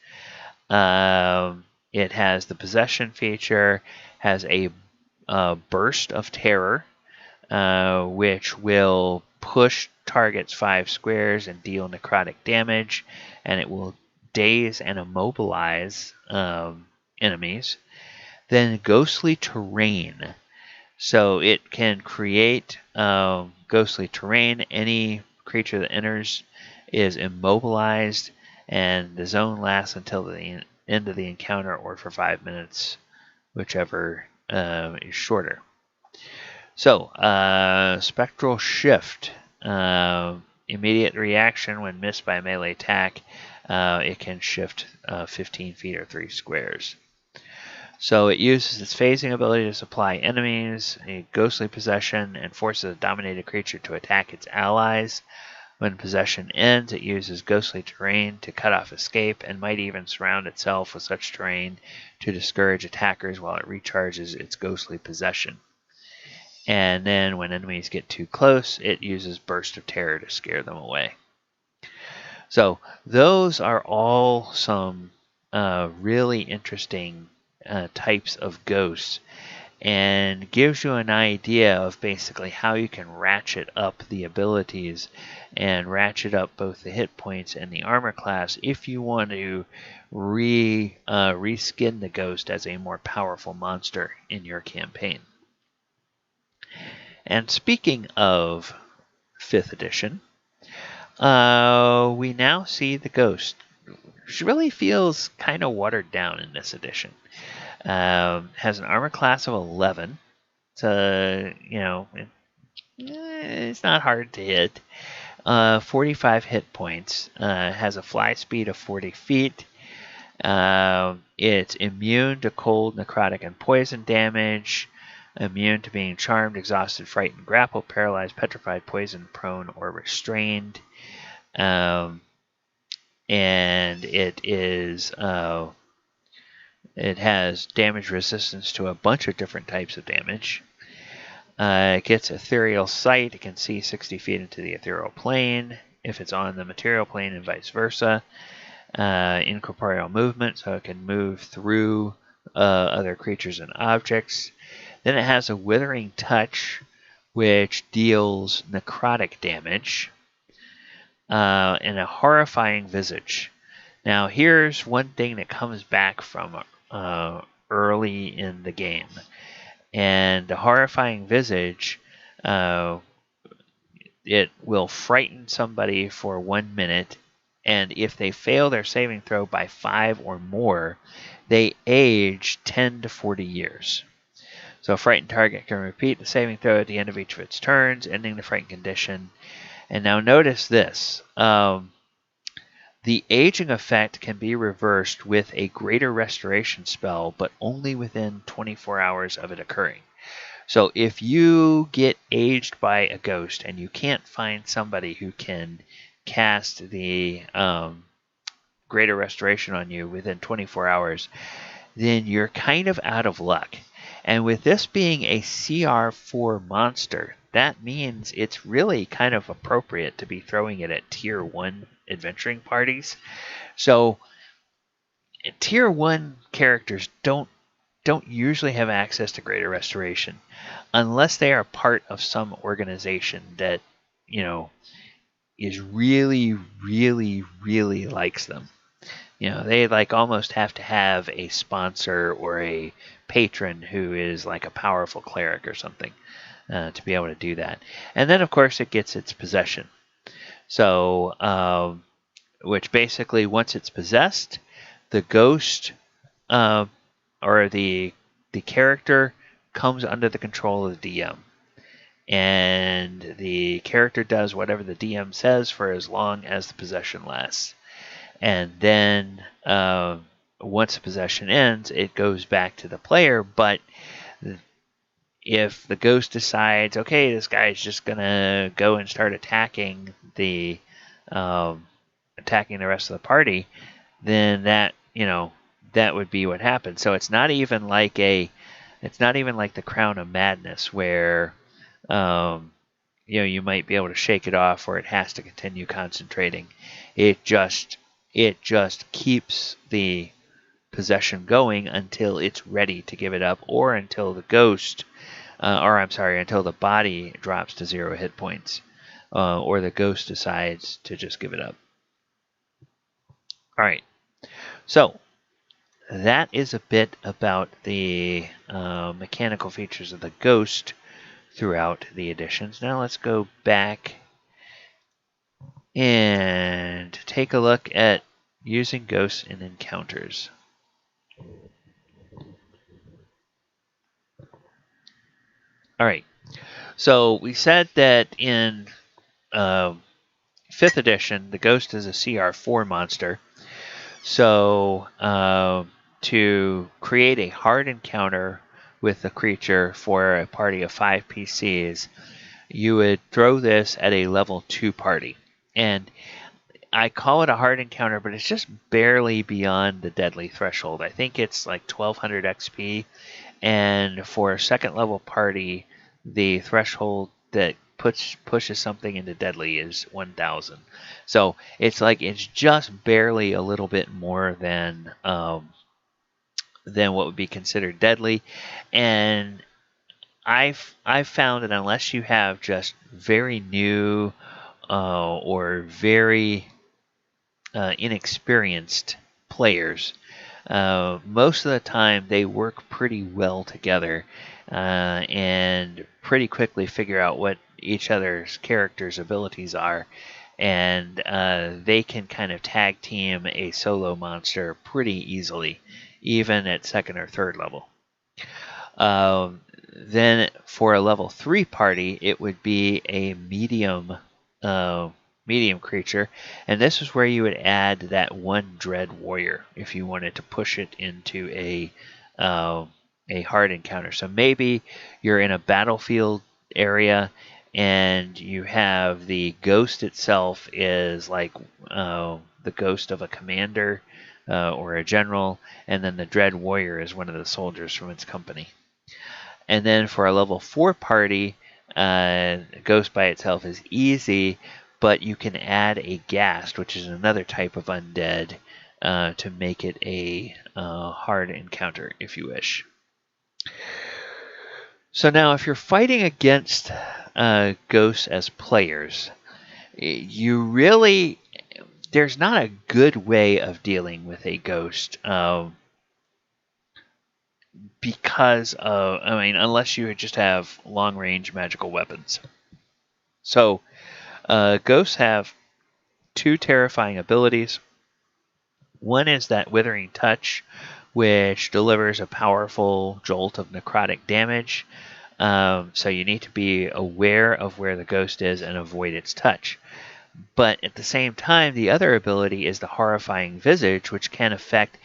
It has the Possession feature, has a Burst of Terror, which will push targets 5 squares and deal necrotic damage, and it will daze and immobilize enemies. Then Ghostly Terrain. So it can create ghostly terrain. Any creature that enters is immobilized, and the zone lasts until the end of the encounter or for 5 minutes, whichever is shorter. So, Spectral Shift. Immediate reaction when missed by a melee attack. It can shift 15 feet or 3 squares. So it uses its phasing ability to supply enemies a ghostly possession and forces a dominated creature to attack its allies. When possession ends, it uses ghostly terrain to cut off escape and might even surround itself with such terrain to discourage attackers while it recharges its ghostly possession. And then when enemies get too close, it uses Burst of Terror to scare them away. So those are all some really interesting types of ghosts, and gives you an idea of basically how you can ratchet up the abilities and ratchet up both the hit points and the armor class if you want to reskin the ghost as a more powerful monster in your campaign. And speaking of 5th edition, we now see the ghost. She really feels kind of watered down in this edition. Has an armor class of 11. So, it's not hard to hit. 45 hit points. Has a fly speed of 40 feet. It's immune to cold, necrotic, and poison damage. Immune to being charmed, exhausted, frightened, grappled, paralyzed, petrified, poisoned, prone, or restrained. And it is... it has damage resistance to a bunch of different types of damage. It gets ethereal sight. It can see 60 feet into the ethereal plane if it's on the material plane, and vice versa. Incorporeal movement, so it can move through other creatures and objects. Then it has a withering touch, which deals necrotic damage. And a horrifying visage. Now here's one thing that comes back from early in the game. And the horrifying visage, it will frighten somebody for 1 minute, and if they fail their saving throw by 5 or more, they age 10 to 40 years. So a frightened target can repeat the saving throw at the end of each of its turns, ending the frightened condition. And now notice this. The aging effect can be reversed with a greater restoration spell, but only within 24 hours of it occurring. So if you get aged by a ghost and you can't find somebody who can cast the greater restoration on you within 24 hours, then you're kind of out of luck. And with this being a CR4 monster, that means it's really kind of appropriate to be throwing it at Tier 1 adventuring parties. So Tier 1 characters don't usually have access to greater restoration unless they are part of some organization that, is really, really, really likes them. They almost have to have a sponsor or a patron who is like a powerful cleric or something to be able to do that. And then, of course, it gets its possession. So, which basically, once it's possessed, the ghost or the character comes under the control of the DM. And the character does whatever the DM says for as long as the possession lasts. And then once the possession ends, it goes back to the player. But if the ghost decides, okay, this guy's just going to go and start attacking the rest of the party, then that would be what happens. So it's not even like the Crown of Madness where you might be able to shake it off, or it has to continue concentrating. It just keeps the possession going until it's ready to give it up, or until the ghost, until the body drops to 0 hit points, or the ghost decides to just give it up. All right, so that is a bit about the mechanical features of the ghost throughout the editions. Now let's go back and take a look at using ghosts in encounters. All right, so we said that in 5th edition, the ghost is a CR4 monster. So to create a hard encounter with the creature for a party of 5 PCs, you would throw this at a level 2 party. And I call it a hard encounter, but it's just barely beyond the deadly threshold. I think it's like 1200 XP. And for a second level party, the threshold that pushes something into deadly is 1,000. So it's like it's just barely a little bit more than what would be considered deadly, and I've found that unless you have just very new or very inexperienced players, most of the time they work pretty well together and pretty quickly figure out what each other's characters' abilities are, and they can kind of tag team a solo monster pretty easily, even at second or third level. Then for a level 3 party, it would be a medium creature, and this is where you would add that one dread warrior if you wanted to push it into a hard encounter. So maybe you're in a battlefield area and you have the ghost itself is like the ghost of a commander or a general, and then the dread warrior is one of the soldiers from its company. And then for a level 4 party, ghost by itself is easy, but you can add a ghast, which is another type of undead, to make it a hard encounter, if you wish. So now, if you're fighting against ghosts as players, there's not a good way of dealing with a ghost. Because of, unless you just have long-range magical weapons. So, ghosts have 2 terrifying abilities. One is that Withering Touch, which delivers a powerful jolt of necrotic damage. So you need to be aware of where the ghost is and avoid its touch. But at the same time, the other ability is the Horrifying Visage, which can affect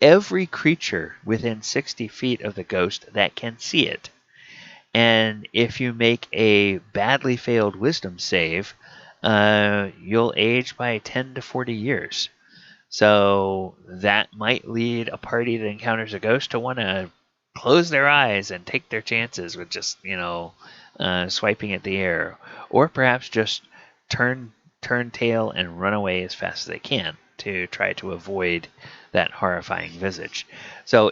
every creature within 60 feet of the ghost that can see it. And if you make a badly failed wisdom save, you'll age by 10 to 40 years. So that might lead a party that encounters a ghost to want to close their eyes and take their chances with just, swiping at the air. Or perhaps just turn tail and run away as fast as they can to try to avoid that Horrifying Visage. So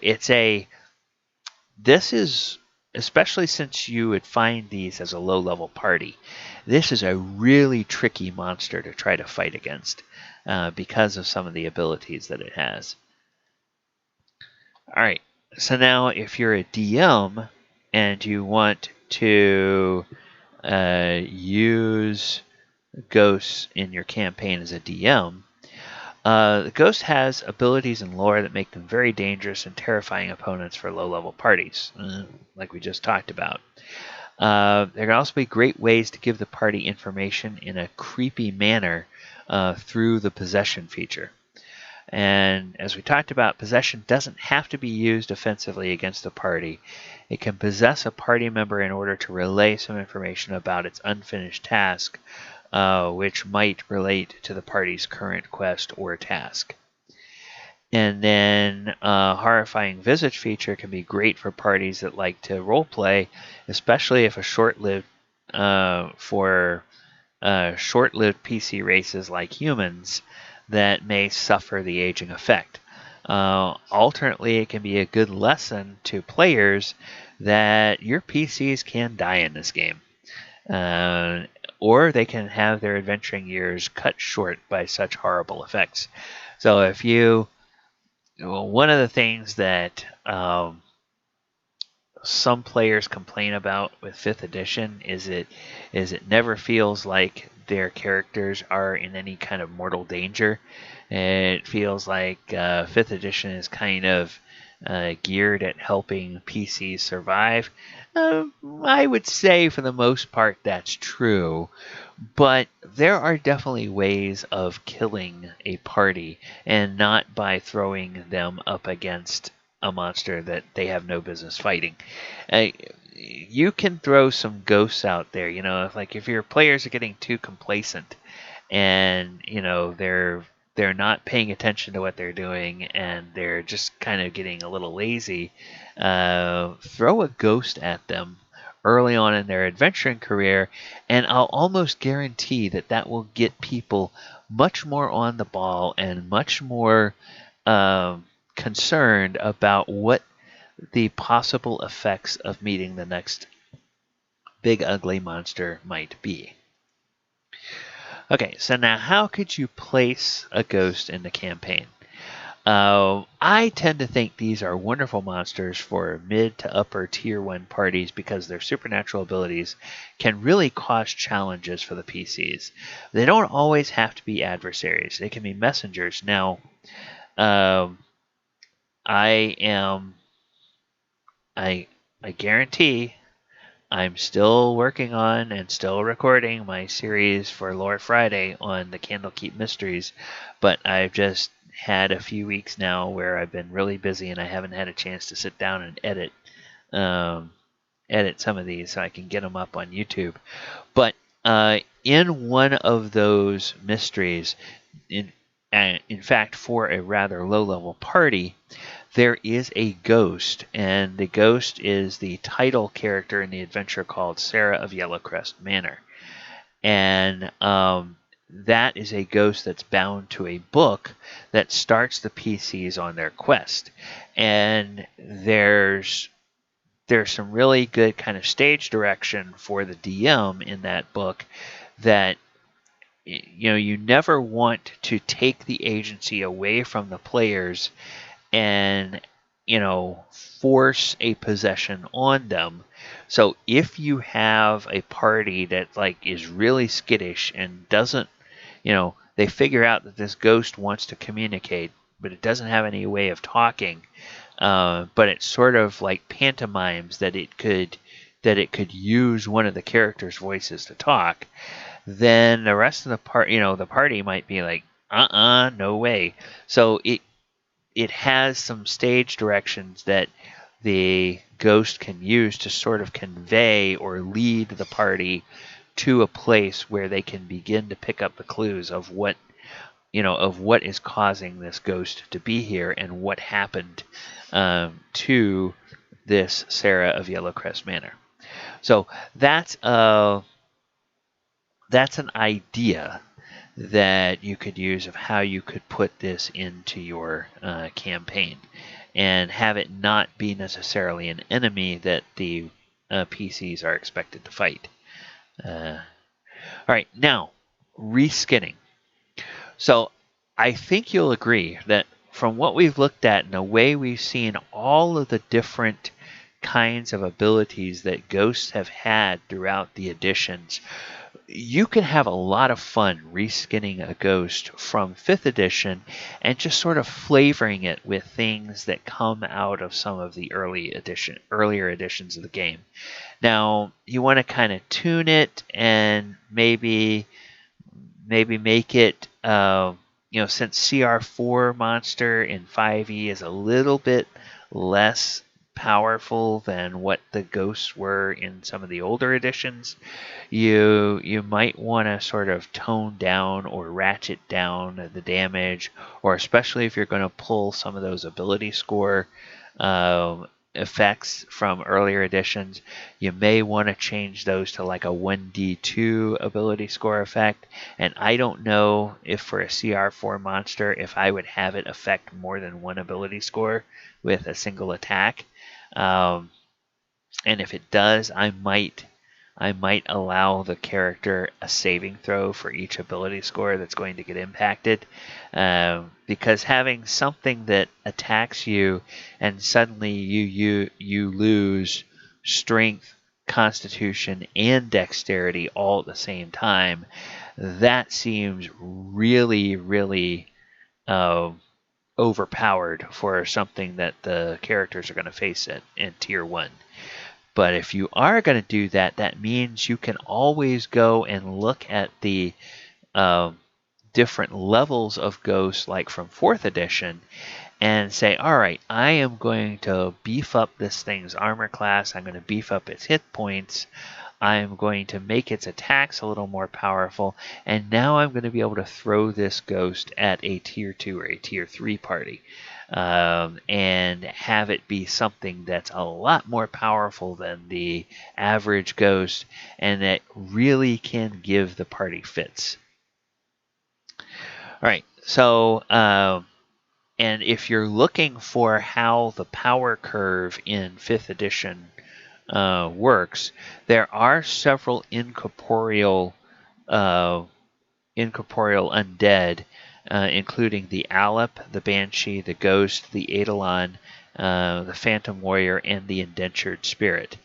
this is, especially since you would find these as a low-level party, this is a really tricky monster to try to fight against because of some of the abilities that it has. All right, so now if you're a DM and you want to use ghosts in your campaign as a DM, the ghost has abilities and lore that make them very dangerous and terrifying opponents for low-level parties, like we just talked about. There can also be great ways to give the party information in a creepy manner through the possession feature. And as we talked about, possession doesn't have to be used offensively against a party. It can possess a party member in order to relay some information about its unfinished task, which might relate to the party's current quest or task. And then Horrifying Visage feature can be great for parties that like to roleplay, especially if short-lived PC races like humans that may suffer the aging effect. Alternately, it can be a good lesson to players that your PCs can die in this game. Or they can have their adventuring years cut short by such horrible effects. So one of the things that some players complain about with 5th edition is it never feels like their characters are in any kind of mortal danger. It feels like 5th edition is kind of geared at helping PCs survive. I would say for the most part that's true, but there are definitely ways of killing a party, and not by throwing them up against a monster that they have no business fighting. You can throw some ghosts out there, if your players are getting too complacent and they're not paying attention to what they're doing and they're just kind of getting a little lazy, throw a ghost at them early on in their adventuring career, and I'll almost guarantee that that will get people much more on the ball and much more concerned about what the possible effects of meeting the next big ugly monster might be. Okay, so now how could you place a ghost in the campaign? I tend to think these are wonderful monsters for mid to upper tier 1 parties because their supernatural abilities can really cause challenges for the PCs. They don't always have to be adversaries. They can be messengers. Now, I guarantee I'm still working on and still recording my series for Lore Friday on the Candlekeep Mysteries, but I've just had a few weeks now where I've been really busy and I haven't had a chance to sit down and edit some of these so I can get them up on YouTube. But in one of those mysteries, in fact, for a rather low-level party, there is a ghost, and the ghost is the title character in the adventure called Sarah of Yellowcrest Manor. And that is a ghost that's bound to a book that starts the PCs on their quest. And there's some really good kind of stage direction for the DM in that book that you never want to take the agency away from the players and force a possession on them. So if you have a party that is really skittish and doesn't, they figure out that this ghost wants to communicate, but it doesn't have any way of talking, but it's sort of like pantomimes that it could use one of the characters' voices to talk, then the rest of the party might be like, no way. So it has some stage directions that the ghost can use to sort of convey or lead the party to a place where they can begin to pick up the clues of what is causing this ghost to be here and what happened to this Sarah of Yellowcrest Manor. So that's an idea that you could use of how you could put this into your campaign and have it not be necessarily an enemy that the PCs are expected to fight. All right, now, reskinning. So I think you'll agree that from what we've looked at and the way we've seen all of the different kinds of abilities that ghosts have had throughout the editions, you can have a lot of fun reskinning a ghost from 5th edition and just sort of flavoring it with things that come out of some of the earlier editions of the game. Now, you want to kind of tune it and maybe make it, since CR4 monster in 5e is a little bit less powerful than what the ghosts were in some of the older editions, you might want to sort of tone down or ratchet down the damage, or especially if you're going to pull some of those ability score effects from earlier editions, you may want to change those to like a 1d2 ability score effect. And I don't know if for a CR4 monster if I would have it affect more than one ability score with a single attack. And if it does, I might allow the character a saving throw for each ability score that's going to get impacted, because having something that attacks you and suddenly you lose strength, constitution, and dexterity all at the same time, that seems really, really overpowered for something that the characters are going to face in Tier 1. But if you are going to do that, that means you can always go and look at the different levels of ghosts, like from 4th edition, and say, all right, I am going to beef up this thing's armor class. I'm going to beef up its hit points. I'm going to make its attacks a little more powerful, and now I'm going to be able to throw this ghost at a tier 2 or a tier 3 party. And have it be something that's a lot more powerful than the average ghost, and that really can give the party fits. All right, so and if you're looking for how the power curve in 5th edition works, there are several incorporeal undead, including the Alep, the Banshee, the Ghost, the Eidolon, the Phantom Warrior, and the Indentured Spirit.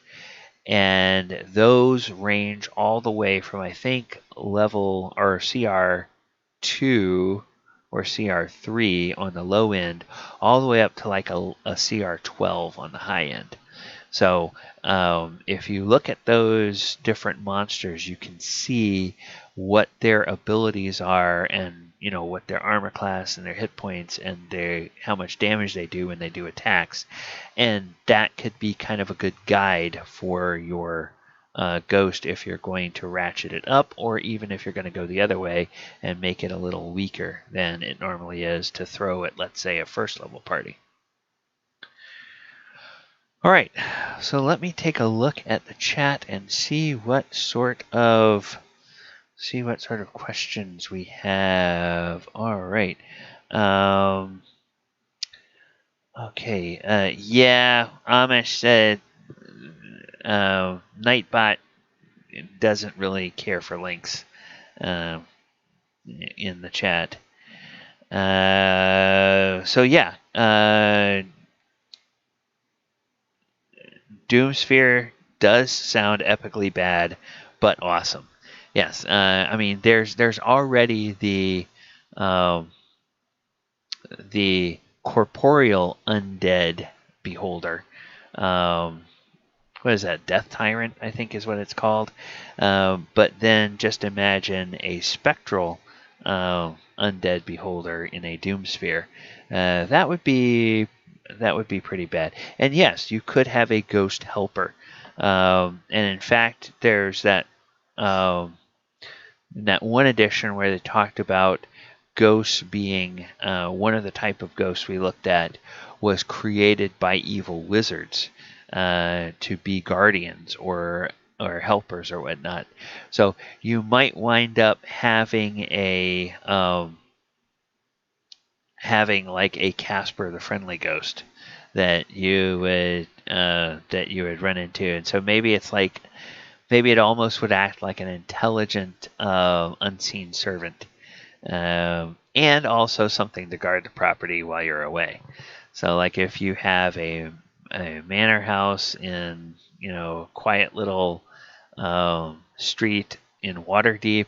And those range all the way from, I think, level or CR2 or CR3 on the low end, all the way up to like a CR12 on the high end. So if you look at those different monsters, you can see what their abilities are, and what their armor class and their hit points and how much damage they do when they do attacks, and that could be kind of a good guide for your ghost if you're going to ratchet it up, or even if you're going to go the other way and make it a little weaker than it normally is to throw at, let's say, a first level party. All right, so let me take a look at the chat and see what sort of questions we have. All right. Okay. Yeah, Amish said Nightbot doesn't really care for links in the chat. So yeah. Doomsphere does sound epically bad, but awesome. Yes, I mean there's already the corporeal undead beholder. What is that? Death Tyrant, I think is what it's called. But then just imagine a spectral undead beholder in a Doomsphere. That would be pretty bad. And yes, you could have a ghost helper. And in fact, there's that one edition where they talked about ghosts being one of the type of ghosts we looked at was created by evil wizards to be guardians or helpers or whatnot. So you might wind up having like a Casper the Friendly Ghost that you would run into, and so maybe it almost would act like an intelligent unseen servant, and also something to guard the property while you're away. So like if you have a manor house in quiet little street in Waterdeep,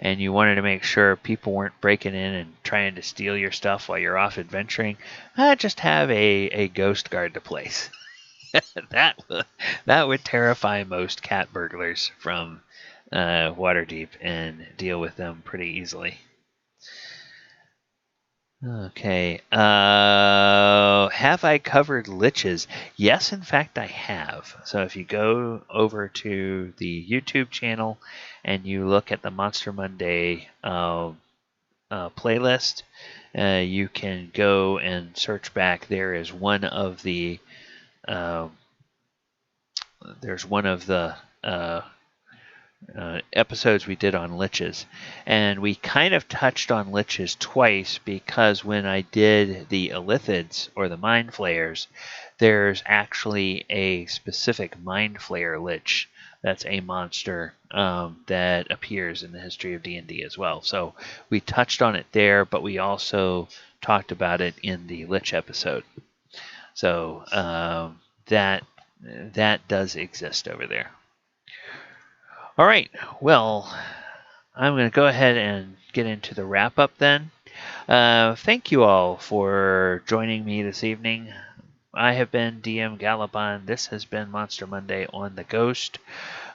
and you wanted to make sure people weren't breaking in and trying to steal your stuff while you're off adventuring, just have a ghost guard the place. that would terrify most cat burglars from Waterdeep and deal with them pretty easily. Okay. Have I covered liches? Yes, in fact, I have. So if you go over to the YouTube channel and you look at the Monster Monday playlist, you can go and search back. There is one of the episodes we did on liches, and we kind of touched on liches twice because when I did the Illithids or the Mind Flayers, there's actually a specific Mind Flayer lich that's a monster that appears in the history of D&D as well. So we touched on it there, but we also talked about it in the lich episode. So that does exist over there. All right, well, I'm going to go ahead and get into the wrap-up then. Thank you all for joining me this evening. I have been DM Gallibond. This has been Monster Monday on the Ghost.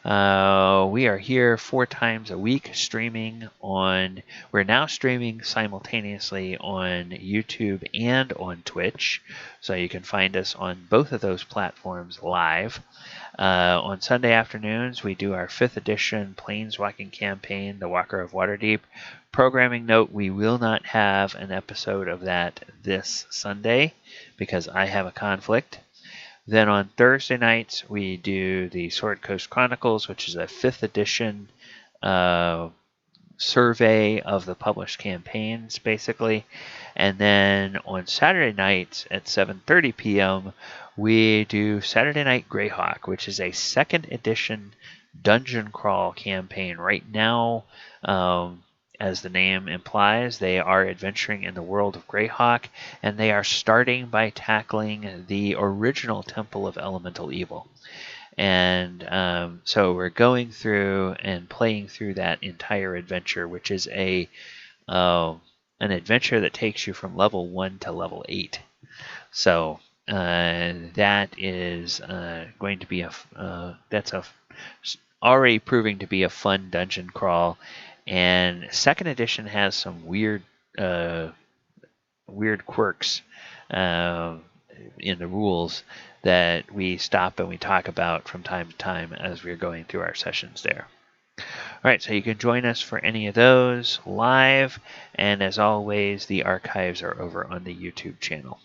We are here 4 times a week streaming on. We're now streaming simultaneously on YouTube and on Twitch, so you can find us on both of those platforms live. On Sunday afternoons, we do our 5th edition Planeswalking campaign, The Walker of Waterdeep. Programming note, we will not have an episode of that this Sunday because I have a conflict. Then on Thursday nights, we do the Sword Coast Chronicles, which is a 5th edition survey of the published campaigns, basically. And then on Saturday nights at 7:30 p.m., we do Saturday Night Greyhawk, which is a 2nd edition dungeon crawl campaign. Right now, as the name implies, they are adventuring in the world of Greyhawk, and they are starting by tackling the original Temple of Elemental Evil. And so we're going through and playing through that entire adventure, which is an adventure that takes you from level 1 to level 8. So that is going to be already proving to be a fun dungeon crawl. And 2nd edition has some weird quirks in the rules that we stop and we talk about from time to time as we're going through our sessions there. All right, so you can join us for any of those live, and as always, the archives are over on the YouTube channel.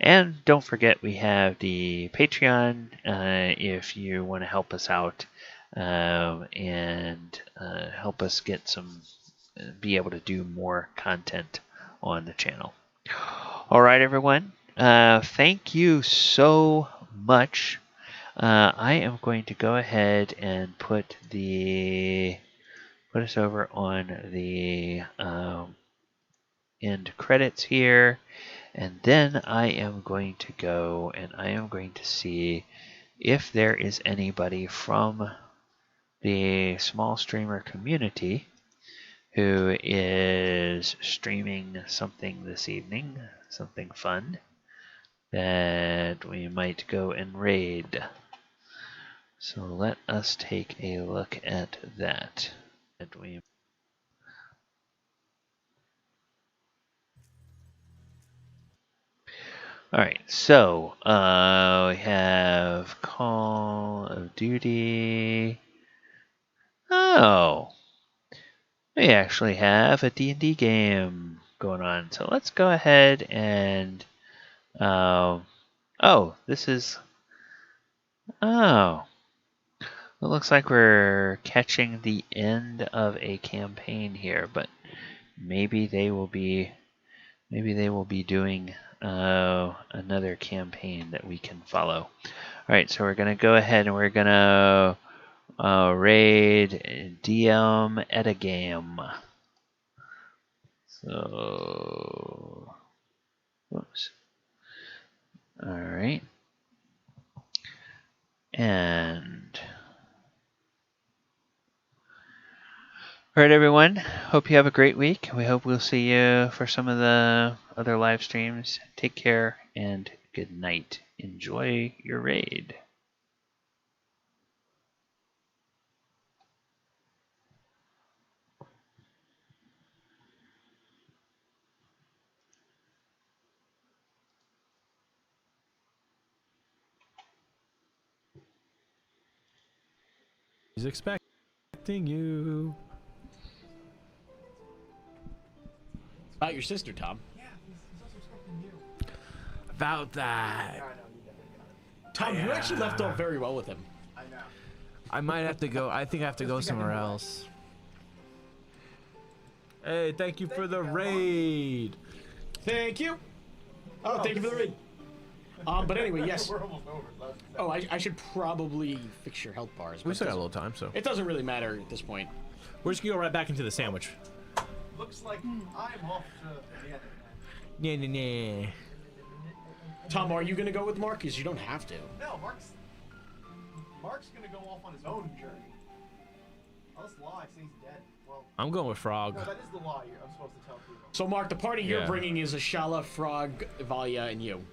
And don't forget, we have the Patreon if you want to help us out and help us get be able to do more content on the channel. All right, everyone. Thank you so much. I am going to go ahead and put us over on the end credits here, and then I am going to go and I am going to see if there is anybody from the small streamer community who is streaming something this evening, something fun that we might go and raid. So let us take a look at that. Alright, so we have Call of Duty. Oh, we actually have a D&D game going on. So let's go ahead and this is it looks like we're catching the end of a campaign here, but maybe they will be doing another campaign that we can follow. All right, so we're gonna go ahead and we're gonna raid DM at a game. So, whoops. All right, and all right, everyone. Hope you have a great week. We hope we'll see you for some of the other live streams. Take care and good night. Enjoy your raid. He's expecting you. It's about your sister, Tom. Yeah, he's also expecting you. About that. Tom, you actually left off very well with him. I know. I might have to go. I think I have to go somewhere else. Hey, thank you for the raid. Thank you. Oh, thank you for the raid. But anyway, yes. We're almost over. Oh, I should probably fix your health bars. We still got a little time, so It doesn't really matter at this point. we're just gonna go right back into the sandwich. Looks like I'm off to the end. Nah. Tom, are you gonna go with Mark? Because you don't have to. No, Mark's gonna go off on his own journey. Unless Law says he's dead. Well, I'm going with Frog. no, that is the law I'm supposed to tell people. So, Mark, the party you're Yeah. bringing is Ashala, Frog, Valia, and you.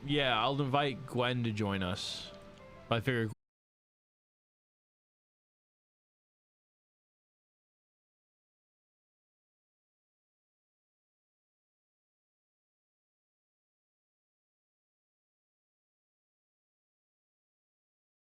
Yeah, I'll invite Gwen to join us. I figure